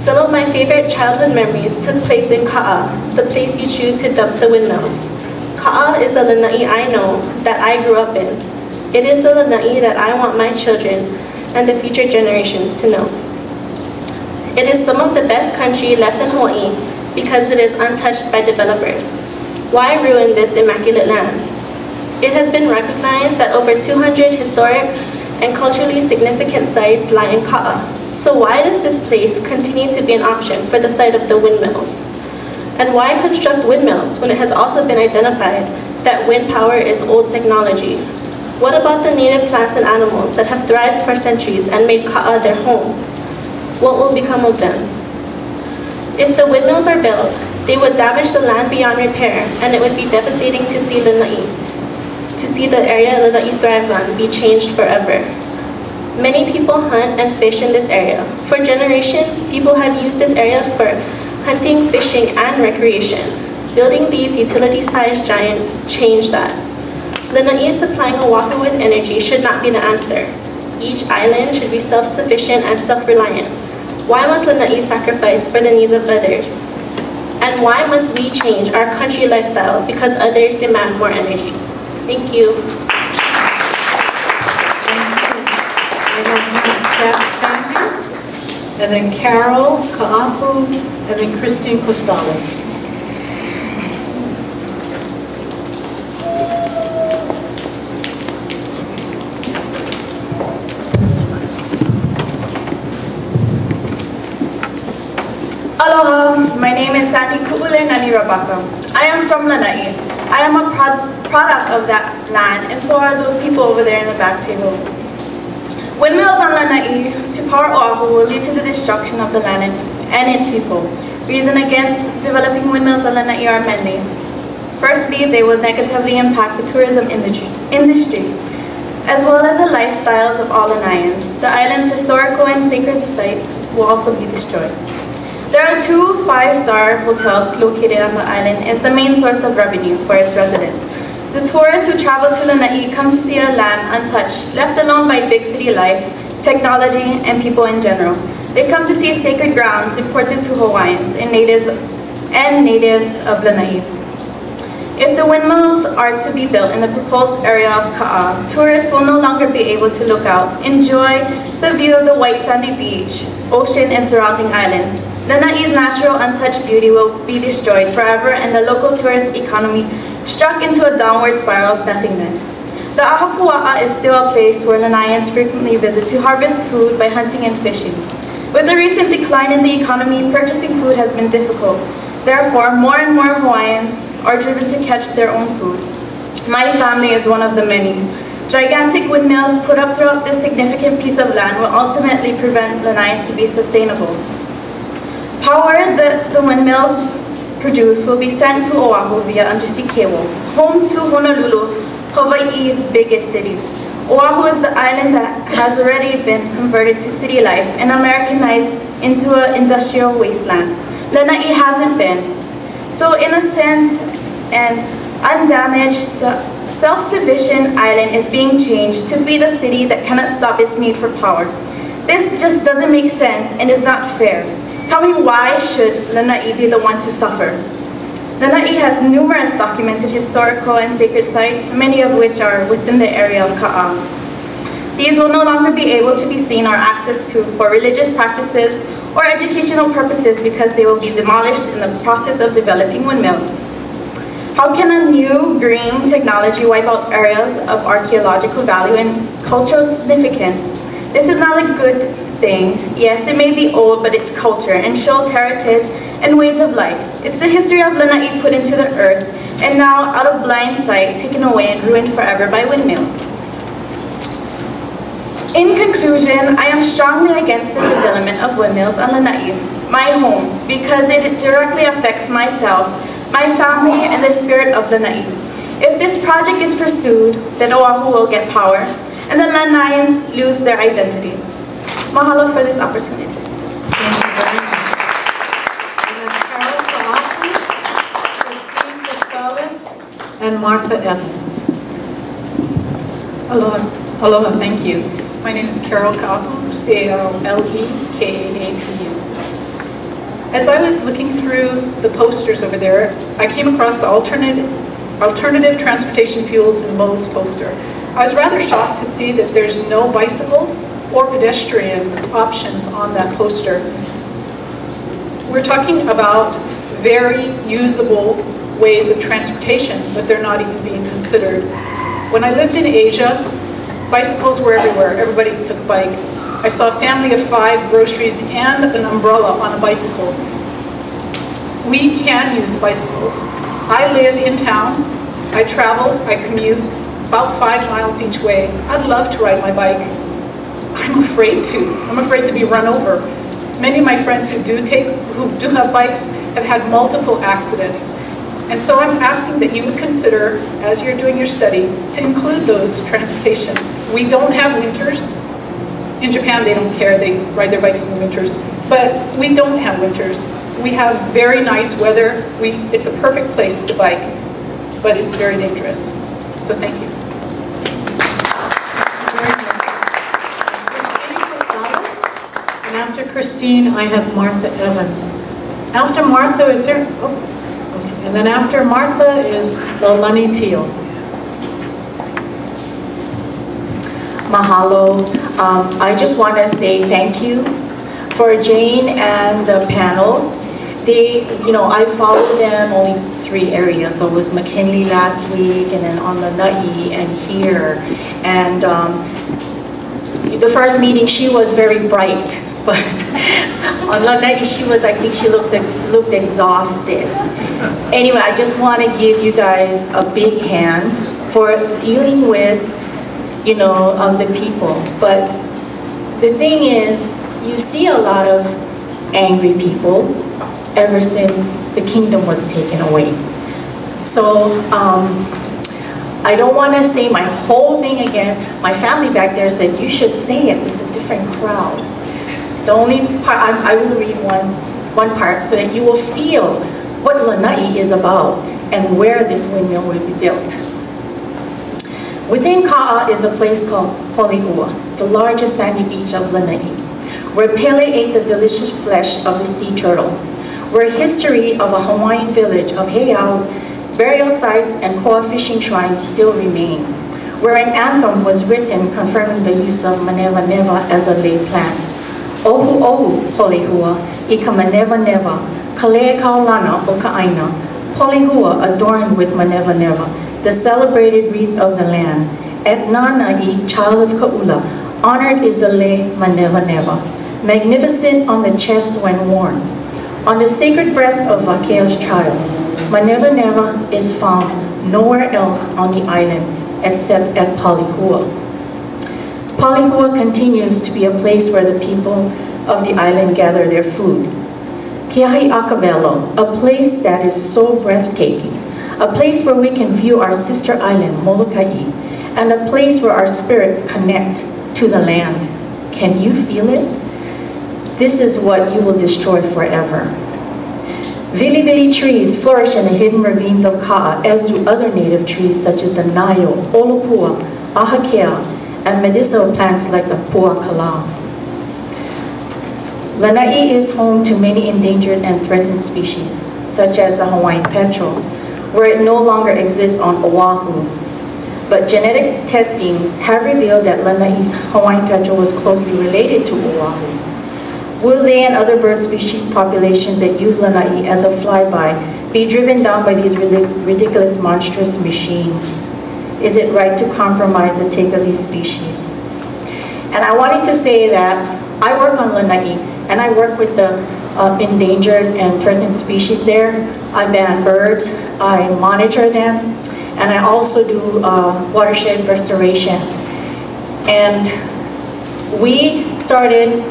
Some of my favorite childhood memories took place in Ka'a, the place you choose to dump the windmills. Ka'a is a Lanai I know, that I grew up in. It is the Lanai that I want my children and the future generations to know. It is some of the best country left in Hawaii because it is untouched by developers. Why ruin this immaculate land? It has been recognized that over 200 historic and culturally significant sites lie in Ka'a. So why does this place continue to be an option for the site of the windmills? And why construct windmills when it has also been identified that wind power is old technology? What about the native plants and animals that have thrived for centuries and made Ka'a their home? What will become of them? If the windmills are built, they would damage the land beyond repair, and it would be devastating to see the area Lanai thrives on be changed forever. Many people hunt and fish in this area. For generations, people have used this area for hunting, fishing, and recreation. Building these utility-sized giants changed that. Lanai supplying Oahu with energy should not be the answer. Each island should be self-sufficient and self-reliant. Why must Lanai sacrifice for the needs of others? And why must we change our country lifestyle because others demand more energy? Thank you. Sandy, and then Carol Ka'apu, and then Christine Costales. Aloha, my name is Sandy Ku'ule Nani Rabaka. I am from Lanai. I am a product of that land, and so are those people over there in the back table. Windmills on Lanai to power Oahu will lead to the destruction of the land and its people. Reason against developing windmills on Lanai are many. Firstly, they will negatively impact the tourism industry, as well as the lifestyles of all Lanaians. The island's historical and sacred sites will also be destroyed. There are 2 5-star hotels located on the island as the main source of revenue for its residents. The tourists who travel to Lanai come to see a land untouched, left alone by big city life, technology, and people in general. They come to see sacred grounds important to Hawaiians and natives of Lanai. If the windmills are to be built in the proposed area of Ka'a, tourists will no longer be able to look out, enjoy the view of the white sandy beach, ocean, and surrounding islands. Lanai's natural untouched beauty will be destroyed forever and the local tourist economy struck into a downward spiral of nothingness. The Ahapua'a is still a place where Lanaians frequently visit to harvest food by hunting and fishing. With the recent decline in the economy, purchasing food has been difficult. Therefore, more and more Hawaiians are driven to catch their own food. My family is one of the many. Gigantic windmills put up throughout this significant piece of land will ultimately prevent Lanai to be sustainable. Power that the windmills produce will be sent to Oahu via undersea cable, home to Honolulu, Hawaii's biggest city. Oahu is the island that has already been converted to city life and Americanized into an industrial wasteland. Lanai hasn't been. So in a sense, an undamaged, self-sufficient island is being changed to feed a city that cannot stop its need for power. This just doesn't make sense and is not fair. Tell me, why should Lanai be the one to suffer? Lanai has numerous documented historical and sacred sites, many of which are within the area of Ka'a. These will no longer be able to be seen or accessed to for religious practices or educational purposes because they will be demolished in the process of developing windmills. How can a new green technology wipe out areas of archaeological value and cultural significance? This is not a good thing. Yes, it may be old, but it's culture and shows heritage and ways of life. It's the history of Lanai put into the earth and now out of blind sight, taken away and ruined forever by windmills. In conclusion, I am strongly against the development of windmills on Lanai, my home, because it directly affects myself, my family, and the spirit of Lanai. If this project is pursued, then Oahu will get power, and the Lanaians lose their identity. Mahalo for this opportunity. Thank you very much. Christine Costales, and Martha Evans. Aloha. Aloha, thank you. My name is Carol Ka'apu, C-A-R-L-E-K-A-P-U. As I was looking through the posters over there, I came across the alternative transportation fuels and modes poster. I was rather shocked to see that there's no bicycles or pedestrian options on that poster. We're talking about very usable ways of transportation, but they're not even being considered. When I lived in Asia, bicycles were everywhere. Everybody took a bike. I saw a family of 5, groceries, and an umbrella on a bicycle. We can use bicycles. I live in town. I travel, I commute about 5 miles each way. I'd love to ride my bike. I'm afraid to. I'm afraid to be run over. Many of my friends who do have bikes have had multiple accidents. And so I'm asking that you would consider, as you're doing your study, to include those transportation. We don't have winters. In Japan, they don't care. They ride their bikes in the winters. But we don't have winters. We have very nice weather. It's a perfect place to bike, but it's very dangerous. So thank you. Christine Costales, and after Christine, I have Martha Evans. After Martha, is there? Oh, okay. And then after Martha is Lolani Teal. Mahalo. I just want to say thank you for Jane and the panel. I followed them only 3 areas. So it was McKinley last week, and then on Lanai and here. And the first meeting, she was very bright, but on Lanai, I think she looked exhausted. Anyway, I just want to give you guys a big hand for dealing with, you know, the people. But the thing is, you see a lot of angry people ever since the kingdom was taken away. So I don't want to say my whole thing again. My family back there said, you should say it, it's a different crowd. The only part, I will read one part so that you will feel what Lanai is about and where this windmill will be built. Within Ka'a is a place called Poli'ua, the largest sandy beach of Lanai, where Pele ate the delicious flesh of the sea turtle, where history of a Hawaiian village of heiaus, burial sites, and koa fishing shrines still remain, where an anthem was written confirming the use of maneva neva as a lay plant. Ohu ohu Poli'ua, ika maneva neva, kalea kaulana o ka'aina, Poli'ua adorned with maneva neva, the celebrated wreath of the land. Et Nana'i, child of Ka'ula, honored is the lei maneva neva, magnificent on the chest when worn. On the sacred breast of Vakea's child, maneva neva is found nowhere else on the island except at Poli'ua. Poli'ua continues to be a place where the people of the island gather their food. Kiahi Akabelo, a place that is so breathtaking, a place where we can view our sister island, Molokai, and a place where our spirits connect to the land. Can you feel it? This is what you will destroy forever. Vili Vili trees flourish in the hidden ravines of Ka'a, as do other native trees such as the nayo, olopua, ahakea, and medicinal plants like the pua kalau. Lanai is home to many endangered and threatened species, such as the Hawaiian petrel, where it no longer exists on Oahu. But genetic testings have revealed that Lanai's Hawaiian petrel was closely related to Oahu. Will they and other bird species populations that use Lanai as a flyby be driven down by these ridiculous, monstrous machines? Is it right to compromise the take of these species? And I wanted to say that I work on Lanai, and I work with the endangered and threatened species there. I ban birds, I monitor them, and I also do watershed restoration. And we started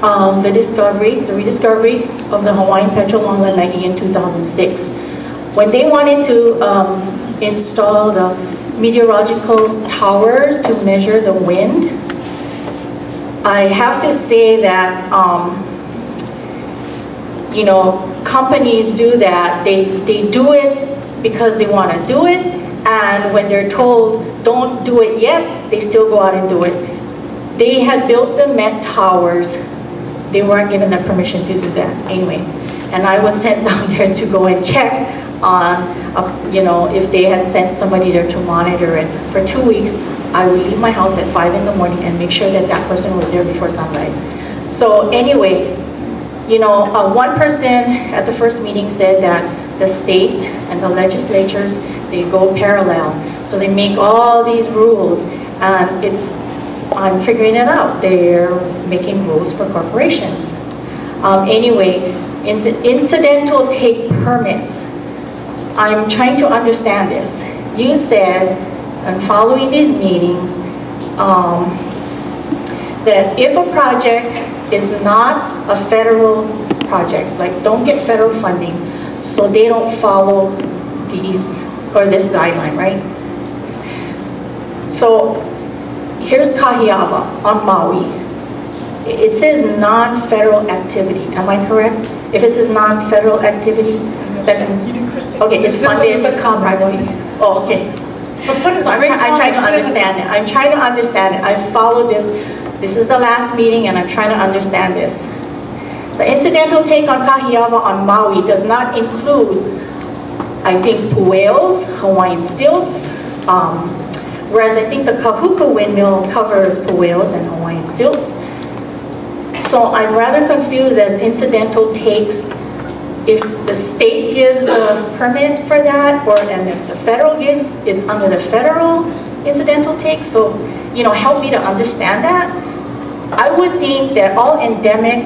the rediscovery of the Hawaiian petrel on Lanai in 2006. When they wanted to install the meteorological towers to measure the wind, I have to say that you know, companies do that. They do it because they want to do it, and when they're told don't do it yet, they still go out and do it. They had built the Met Towers. They weren't given the permission to do that anyway. And I was sent down there to go and check on, you know, if they had sent somebody there to monitor it. For 2 weeks, I would leave my house at 5 in the morning and make sure that that person was there before sunrise. So anyway, you know, one person at the first meeting said that the state and the legislatures, they go parallel. So they make all these rules, and I'm figuring it out. They're making rules for corporations. Anyway, incidental take permits. I'm trying to understand this. You said, and following these meetings, that if a project is not a federal project, like don't get federal funding, so they don't follow these, or this guideline, right? So here's Kahiava on Maui. It says non-federal activity, am I correct? If it says non-federal activity, that means, okay, it's funded privately. Oh, okay. So I'm trying to understand it. I'm trying to understand it. I followed this. This is the last meeting, and I'm trying to understand this. The incidental take on Kahiava on Maui does not include, I think, pueos, Hawaiian stilts, whereas I think the Kahuku windmill covers pueos and Hawaiian stilts. So I'm rather confused as incidental takes, if the state gives a permit for that, and if the federal gives, it's under the federal incidental take. So, you know, help me to understand that. I would think that all endemic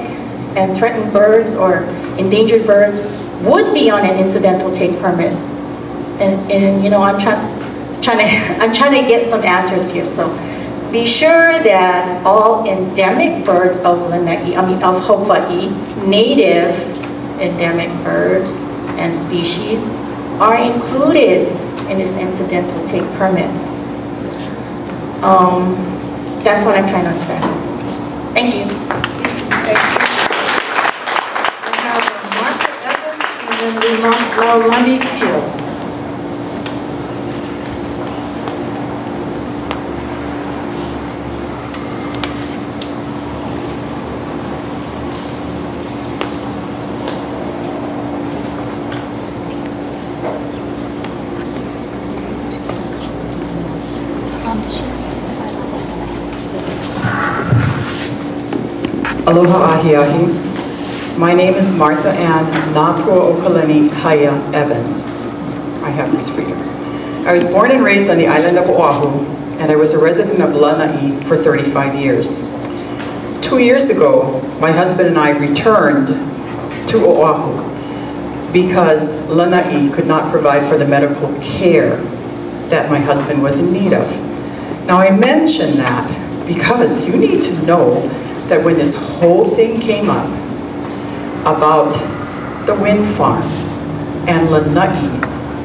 and threatened birds or endangered birds would be on an incidental take permit. And you know, I'm trying to get some answers here. So be sure that all endemic birds of of Hawaii, native endemic birds and species are included in this incidental take permit. That's what I'm trying to understand. Thank you. Laulani Teal. Aloha ahi ahi. My name is Martha Ann Napua Okalani Haya Evans. I have this for you. I was born and raised on the island of Oahu, and I was a resident of Lanai for 35 years. 2 years ago, my husband and I returned to Oahu because Lanai could not provide for the medical care that my husband was in need of. Now I mention that because you need to know that when this whole thing came up about the wind farm and Lanai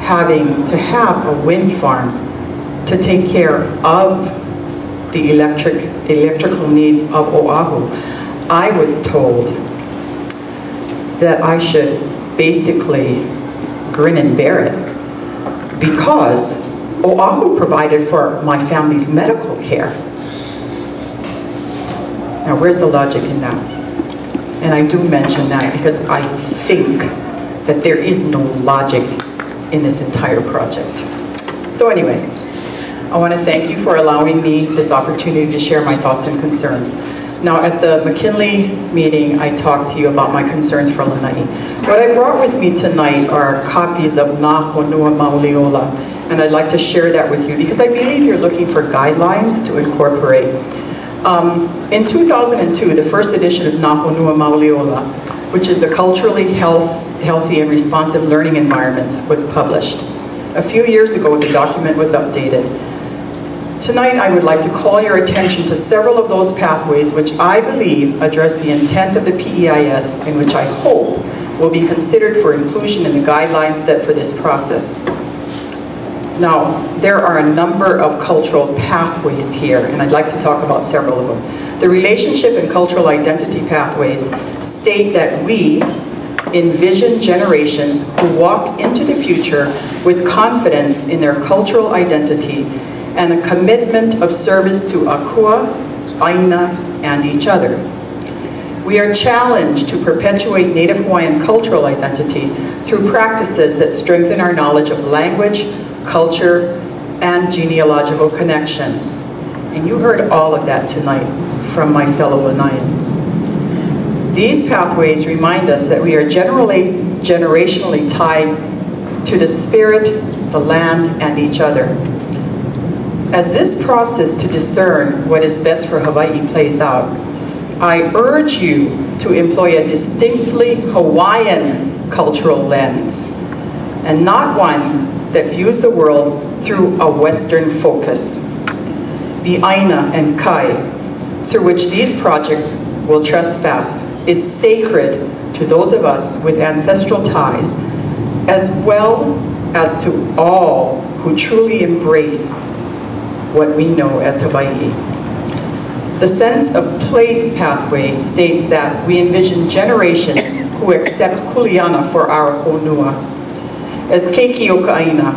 having to have a wind farm to take care of the electrical needs of Oahu, I was told that I should basically grin and bear it because Oahu provided for my family's medical care. Now, where's the logic in that? And I do mention that because I think that there is no logic in this entire project. So anyway, I want to thank you for allowing me this opportunity to share my thoughts and concerns. Now, at the McKinley meeting, I talked to you about my concerns for Lanai. What I brought with me tonight are copies of Nā Honua Mauleola, and I'd like to share that with you because I believe you're looking for guidelines to incorporate. In 2002, the first edition of Nā Honua Mauleola, which is the culturally healthy and responsive learning environments, was published. A few years ago, the document was updated. Tonight, I would like to call your attention to several of those pathways which I believe address the intent of the PEIS and which I hope will be considered for inclusion in the guidelines set for this process. Now, there are a number of cultural pathways here, and I'd like to talk about several of them. The relationship and cultural identity pathways state that we envision generations who walk into the future with confidence in their cultural identity and a commitment of service to Akua, Aina, and each other. We are challenged to perpetuate Native Hawaiian cultural identity through practices that strengthen our knowledge of language, culture, and genealogical connections. And you heard all of that tonight from my fellow Lanaians. These pathways remind us that we are generationally tied to the spirit, the land, and each other. As this process to discern what is best for Hawaii plays out, I urge you to employ a distinctly Hawaiian cultural lens, and not one that views the world through a Western focus. The Aina and Kai, through which these projects will trespass, is sacred to those of us with ancestral ties, as well as to all who truly embrace what we know as Hawaii. The sense of place pathway states that we envision generations who accept kuleana for our honua. As keiki o ka'aina,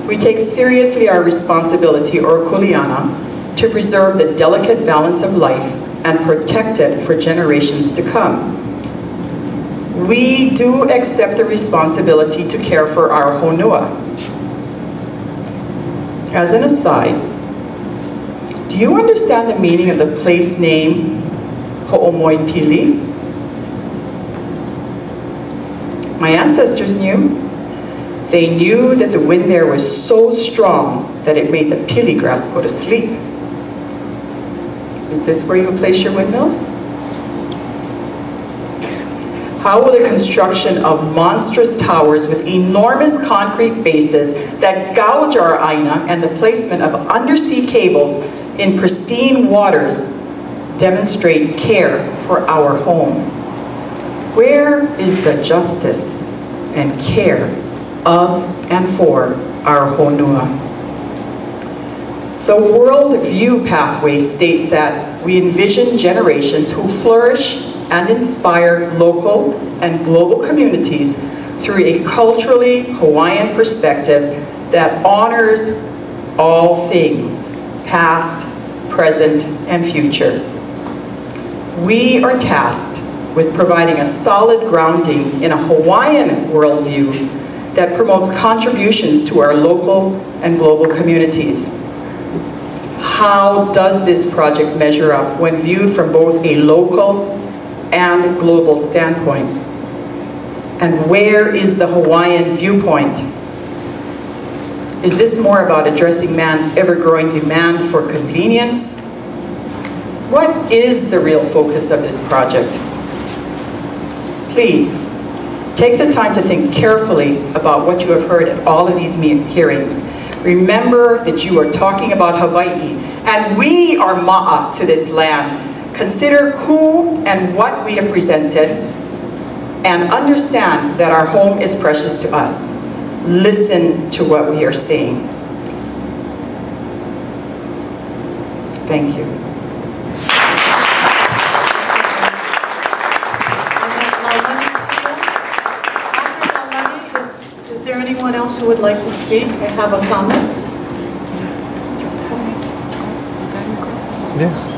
we take seriously our responsibility, or kuleana, to preserve the delicate balance of life and protect it for generations to come. We do accept the responsibility to care for our honua. As an aside, do you understand the meaning of the place name Ho'omoipili? My ancestors knew. They knew that the wind there was so strong that it made the pili grass go to sleep. Is this where you place your windmills? How will the construction of monstrous towers with enormous concrete bases that gouge our aina and the placement of undersea cables in pristine waters demonstrate care for our home? Where is the justice and care of and for our honua? The World View Pathway states that we envision generations who flourish and inspire local and global communities through a culturally Hawaiian perspective that honors all things, past, present, and future. We are tasked with providing a solid grounding in a Hawaiian worldview that promotes contributions to our local and global communities. How does this project measure up when viewed from both a local and global standpoint? And where is the Hawaiian viewpoint? Is this more about addressing man's ever-growing demand for convenience? What is the real focus of this project? Please, take the time to think carefully about what you have heard at all of these hearings. Remember that you are talking about Hawaii, and we are ma'a to this land. Consider who and what we have presented, and understand that our home is precious to us. Listen to what we are saying. Thank you. Is there anyone else who would like to speak or have a comment? Yeah.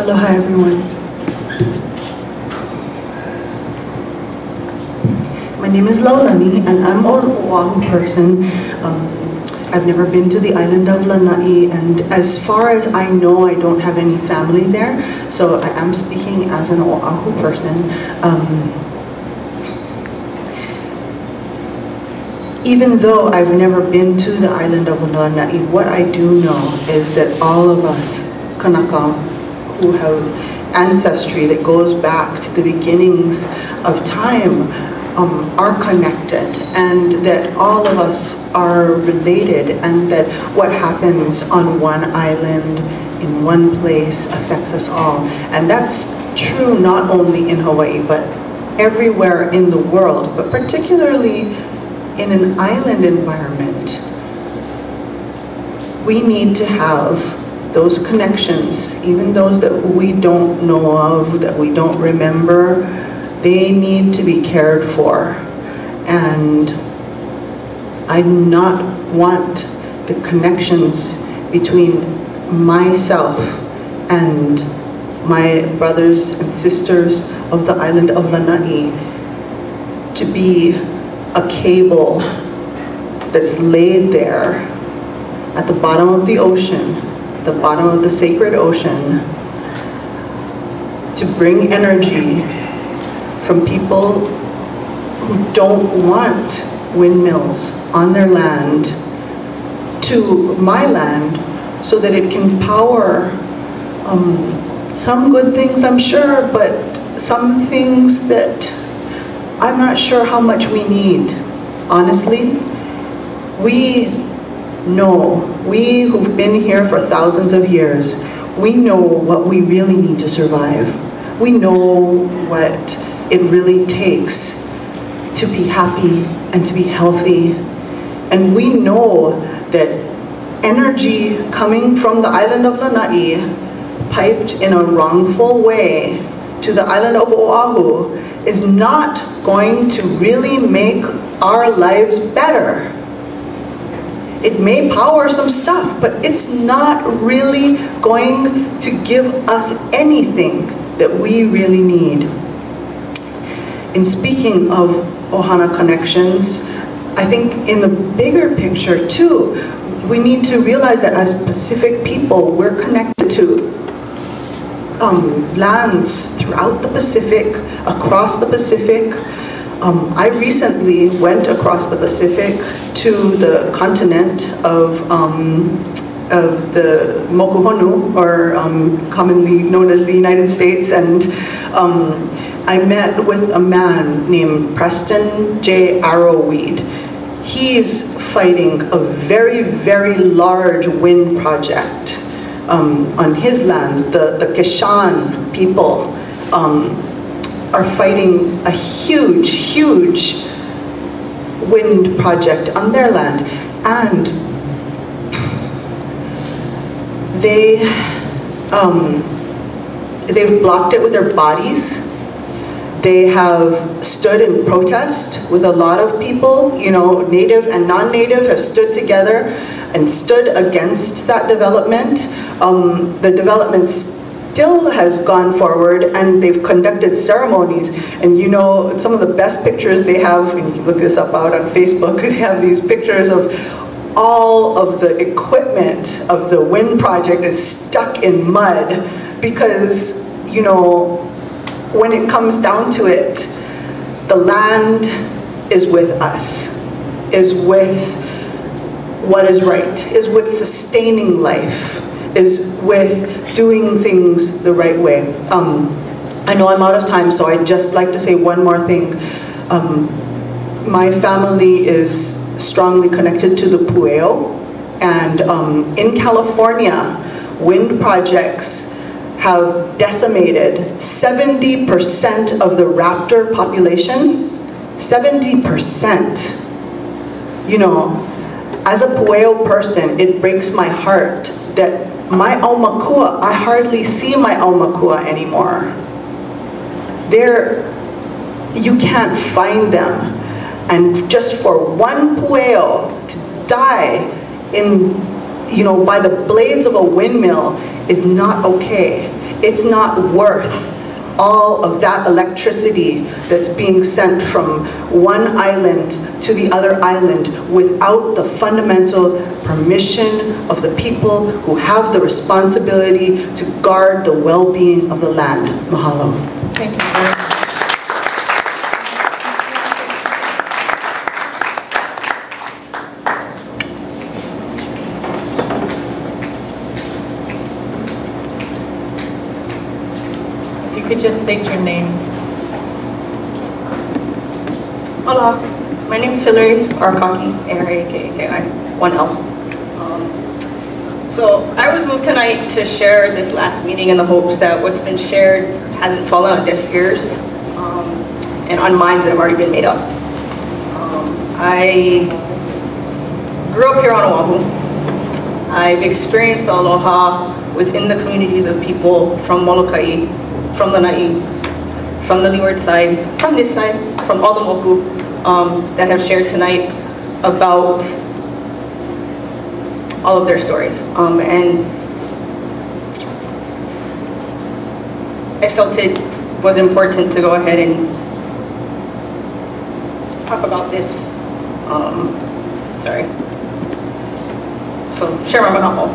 Aloha, everyone. My name is Laulani, and I'm an Oahu person. I've never been to the island of Lanai, and as far as I know, I don't have any family there, so I am speaking as an Oahu person. Even though I've never been to the island of Lanai, what I do know is that all of us, Kanaka, who have ancestry that goes back to the beginnings of time, are connected, and that all of us are related, and that what happens on one island in one place affects us all. And that's true not only in Hawaii, but everywhere in the world, but particularly in an island environment. We need to have those connections, even those that we don't know of, that we don't remember. They need to be cared for. And I do not want the connections between myself and my brothers and sisters of the island of Lanai to be a cable that's laid there at the bottom of the ocean, the bottom of the sacred ocean, to bring energy from people who don't want windmills on their land to my land, so that it can power some good things, I'm sure, but some things that I'm not sure how much we need. Honestly, we know, we who've been here for thousands of years, we know what we really need to survive. We know what it really takes to be happy and to be healthy. And we know that energy coming from the island of Lanai, piped in a wrongful way to the island of Oahu, is not going to really make our lives better. It may power some stuff, but it's not really going to give us anything that we really need. In speaking of Ohana connections, I think in the bigger picture too, we need to realize that as Pacific people, we're connected to lands throughout the Pacific, across the Pacific. I recently went across the Pacific to the continent of the Mokuhonu, or commonly known as the United States, and I met with a man named Preston J. Arrowweed. He's fighting a very, very large wind project on his land. The Keshan people are fighting a huge, huge wind project on their land, and they've blocked it with their bodies. They have stood in protest with a lot of people, you know, native and non-native have stood together and stood against that development. The development still has gone forward, and they've conducted ceremonies. And you know, some of the best pictures they have, and you can look this up out on Facebook, they have these pictures of all of the equipment of the wind project is stuck in mud because, you know, when it comes down to it, the land is with us, is with what is right, is with sustaining life, is with doing things the right way. I know I'm out of time, so I'd just like to say one more thing. My family is strongly connected to the Pueo, and in California, wind projects have decimated 70% of the raptor population. 70%. You know, as a Pueo person, it breaks my heart that my aumakua, I hardly see my aumakua anymore. You can't find them. And just for one Pueo to die in, you know, by the blades of a windmill is not okay. It's not worth all of that electricity that's being sent from one island to the other island without the fundamental permission of the people who have the responsibility to guard the well-being of the land. Mahalo. Thank you very much. Could just state your name. Hola, my name is Hillary Arkaki, A-R-A-K-A-K-I, 1L. So I was moved tonight to share this last meeting in the hopes that what's been shared hasn't fallen on deaf ears and on minds that have already been made up. I grew up here on Oahu. I've experienced aloha within the communities of people from Molokai, from the Na'i, from the leeward side, from this side, from all the moku that have shared tonight about all of their stories. And I felt it was important to go ahead and talk about this. Sorry. So, share my mana'o.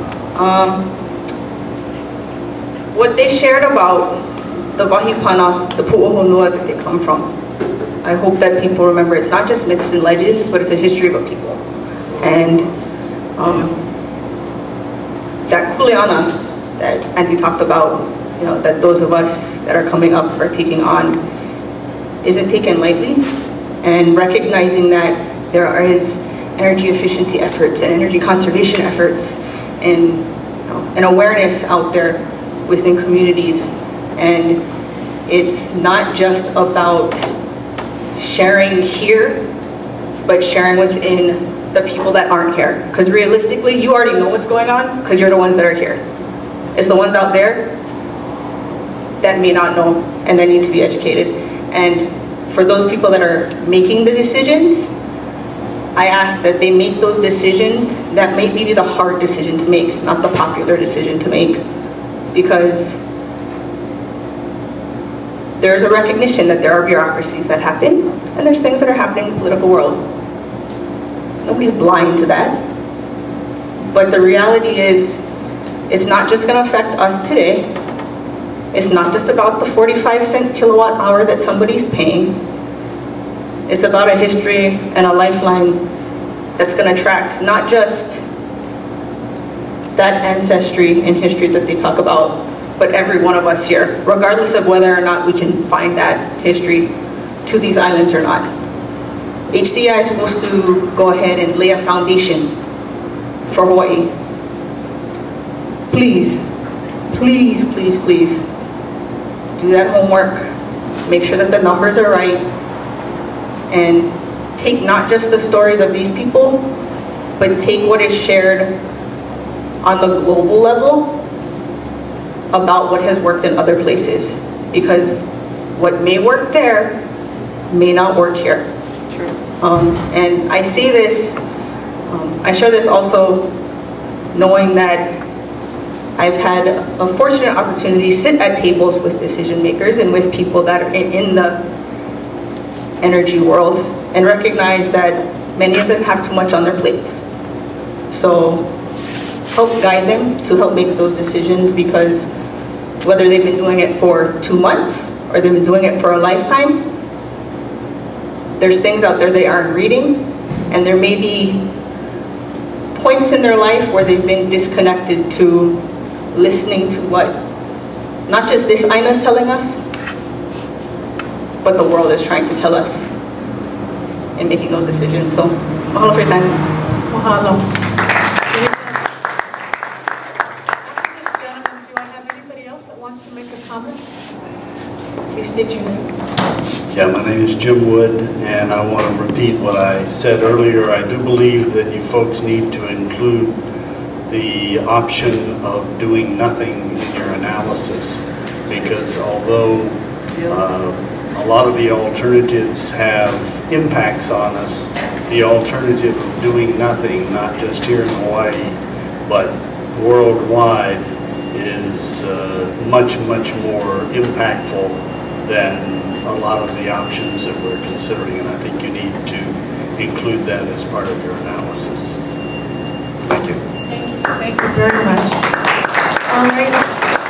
What they shared about the wahipana, the pu'ohonua that they come from. I hope that people remember it's not just myths and legends, but it's a history of a people. And that kuleana that Auntie talked about, you know, that those of us that are coming up are taking on, isn't taken lightly. And recognizing that there is energy efficiency efforts and energy conservation efforts and, you know, an awareness out there within communities. And it's not just about sharing here, but sharing within the people that aren't here. Because realistically, you already know what's going on because you're the ones that are here. It's the ones out there that may not know and that need to be educated. And for those people that are making the decisions, I ask that they make those decisions that may be the hard decision to make, not the popular decision to make. Because there's a recognition that there are bureaucracies that happen, and there's things that are happening in the political world. Nobody's blind to that. But the reality is, it's not just going to affect us today. It's not just about the 45 cents kilowatt hour that somebody's paying. It's about a history and a lifeline that's going to track not just that ancestry and history that they talk about, but every one of us here, regardless of whether or not we can find that history to these islands or not. HCI is supposed to go ahead and lay a foundation for Hawaii. Please, please, please, please, do that homework. Make sure that the numbers are right, and take not just the stories of these people, but take what is shared on the global level about what has worked in other places. Because what may work there may not work here. True. And I say this, I share this also knowing that I've had a fortunate opportunity to sit at tables with decision makers and with people that are in the energy world, and recognize that many of them have too much on their plates. So help guide them to help make those decisions, because whether they've been doing it for 2 months or they've been doing it for a lifetime, there's things out there they aren't reading, and there may be points in their life where they've been disconnected to listening to what not just this Aina's telling us, but the world is trying to tell us in making those decisions. So, mahalo for your time. Mahalo. After this gentleman, do I have anybody else that wants to make a comment? Please state your name. Yeah, my name is Jim Wood, and I want to repeat what I said earlier. I do believe that you folks need to include the option of doing nothing in your analysis, because although a lot of the alternatives have impacts on us, the alternative of doing nothing, not just here in Hawaii, but worldwide, is much, much more impactful than a lot of the options that we're considering, and I think you need to include that as part of your analysis. Thank you. Thank you very much. All right.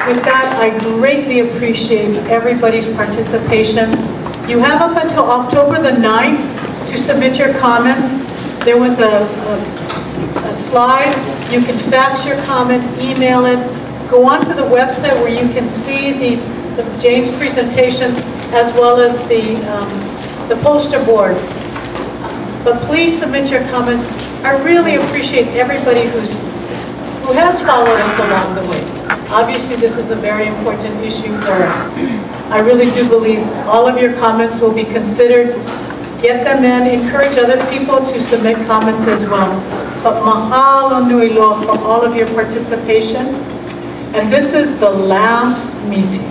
With that, I greatly appreciate everybody's participation. You have up until October the 9th to submit your comments. There was a slide. You can fax your comment, email it. Go onto the website where you can see Jane's presentation, as well as the poster boards. But please submit your comments. I really appreciate everybody who has followed us along the way. Obviously, this is a very important issue for us. I really do believe all of your comments will be considered. Get them in. Encourage other people to submit comments as well. But mahalo nui loa for all of your participation. And this is the last meeting.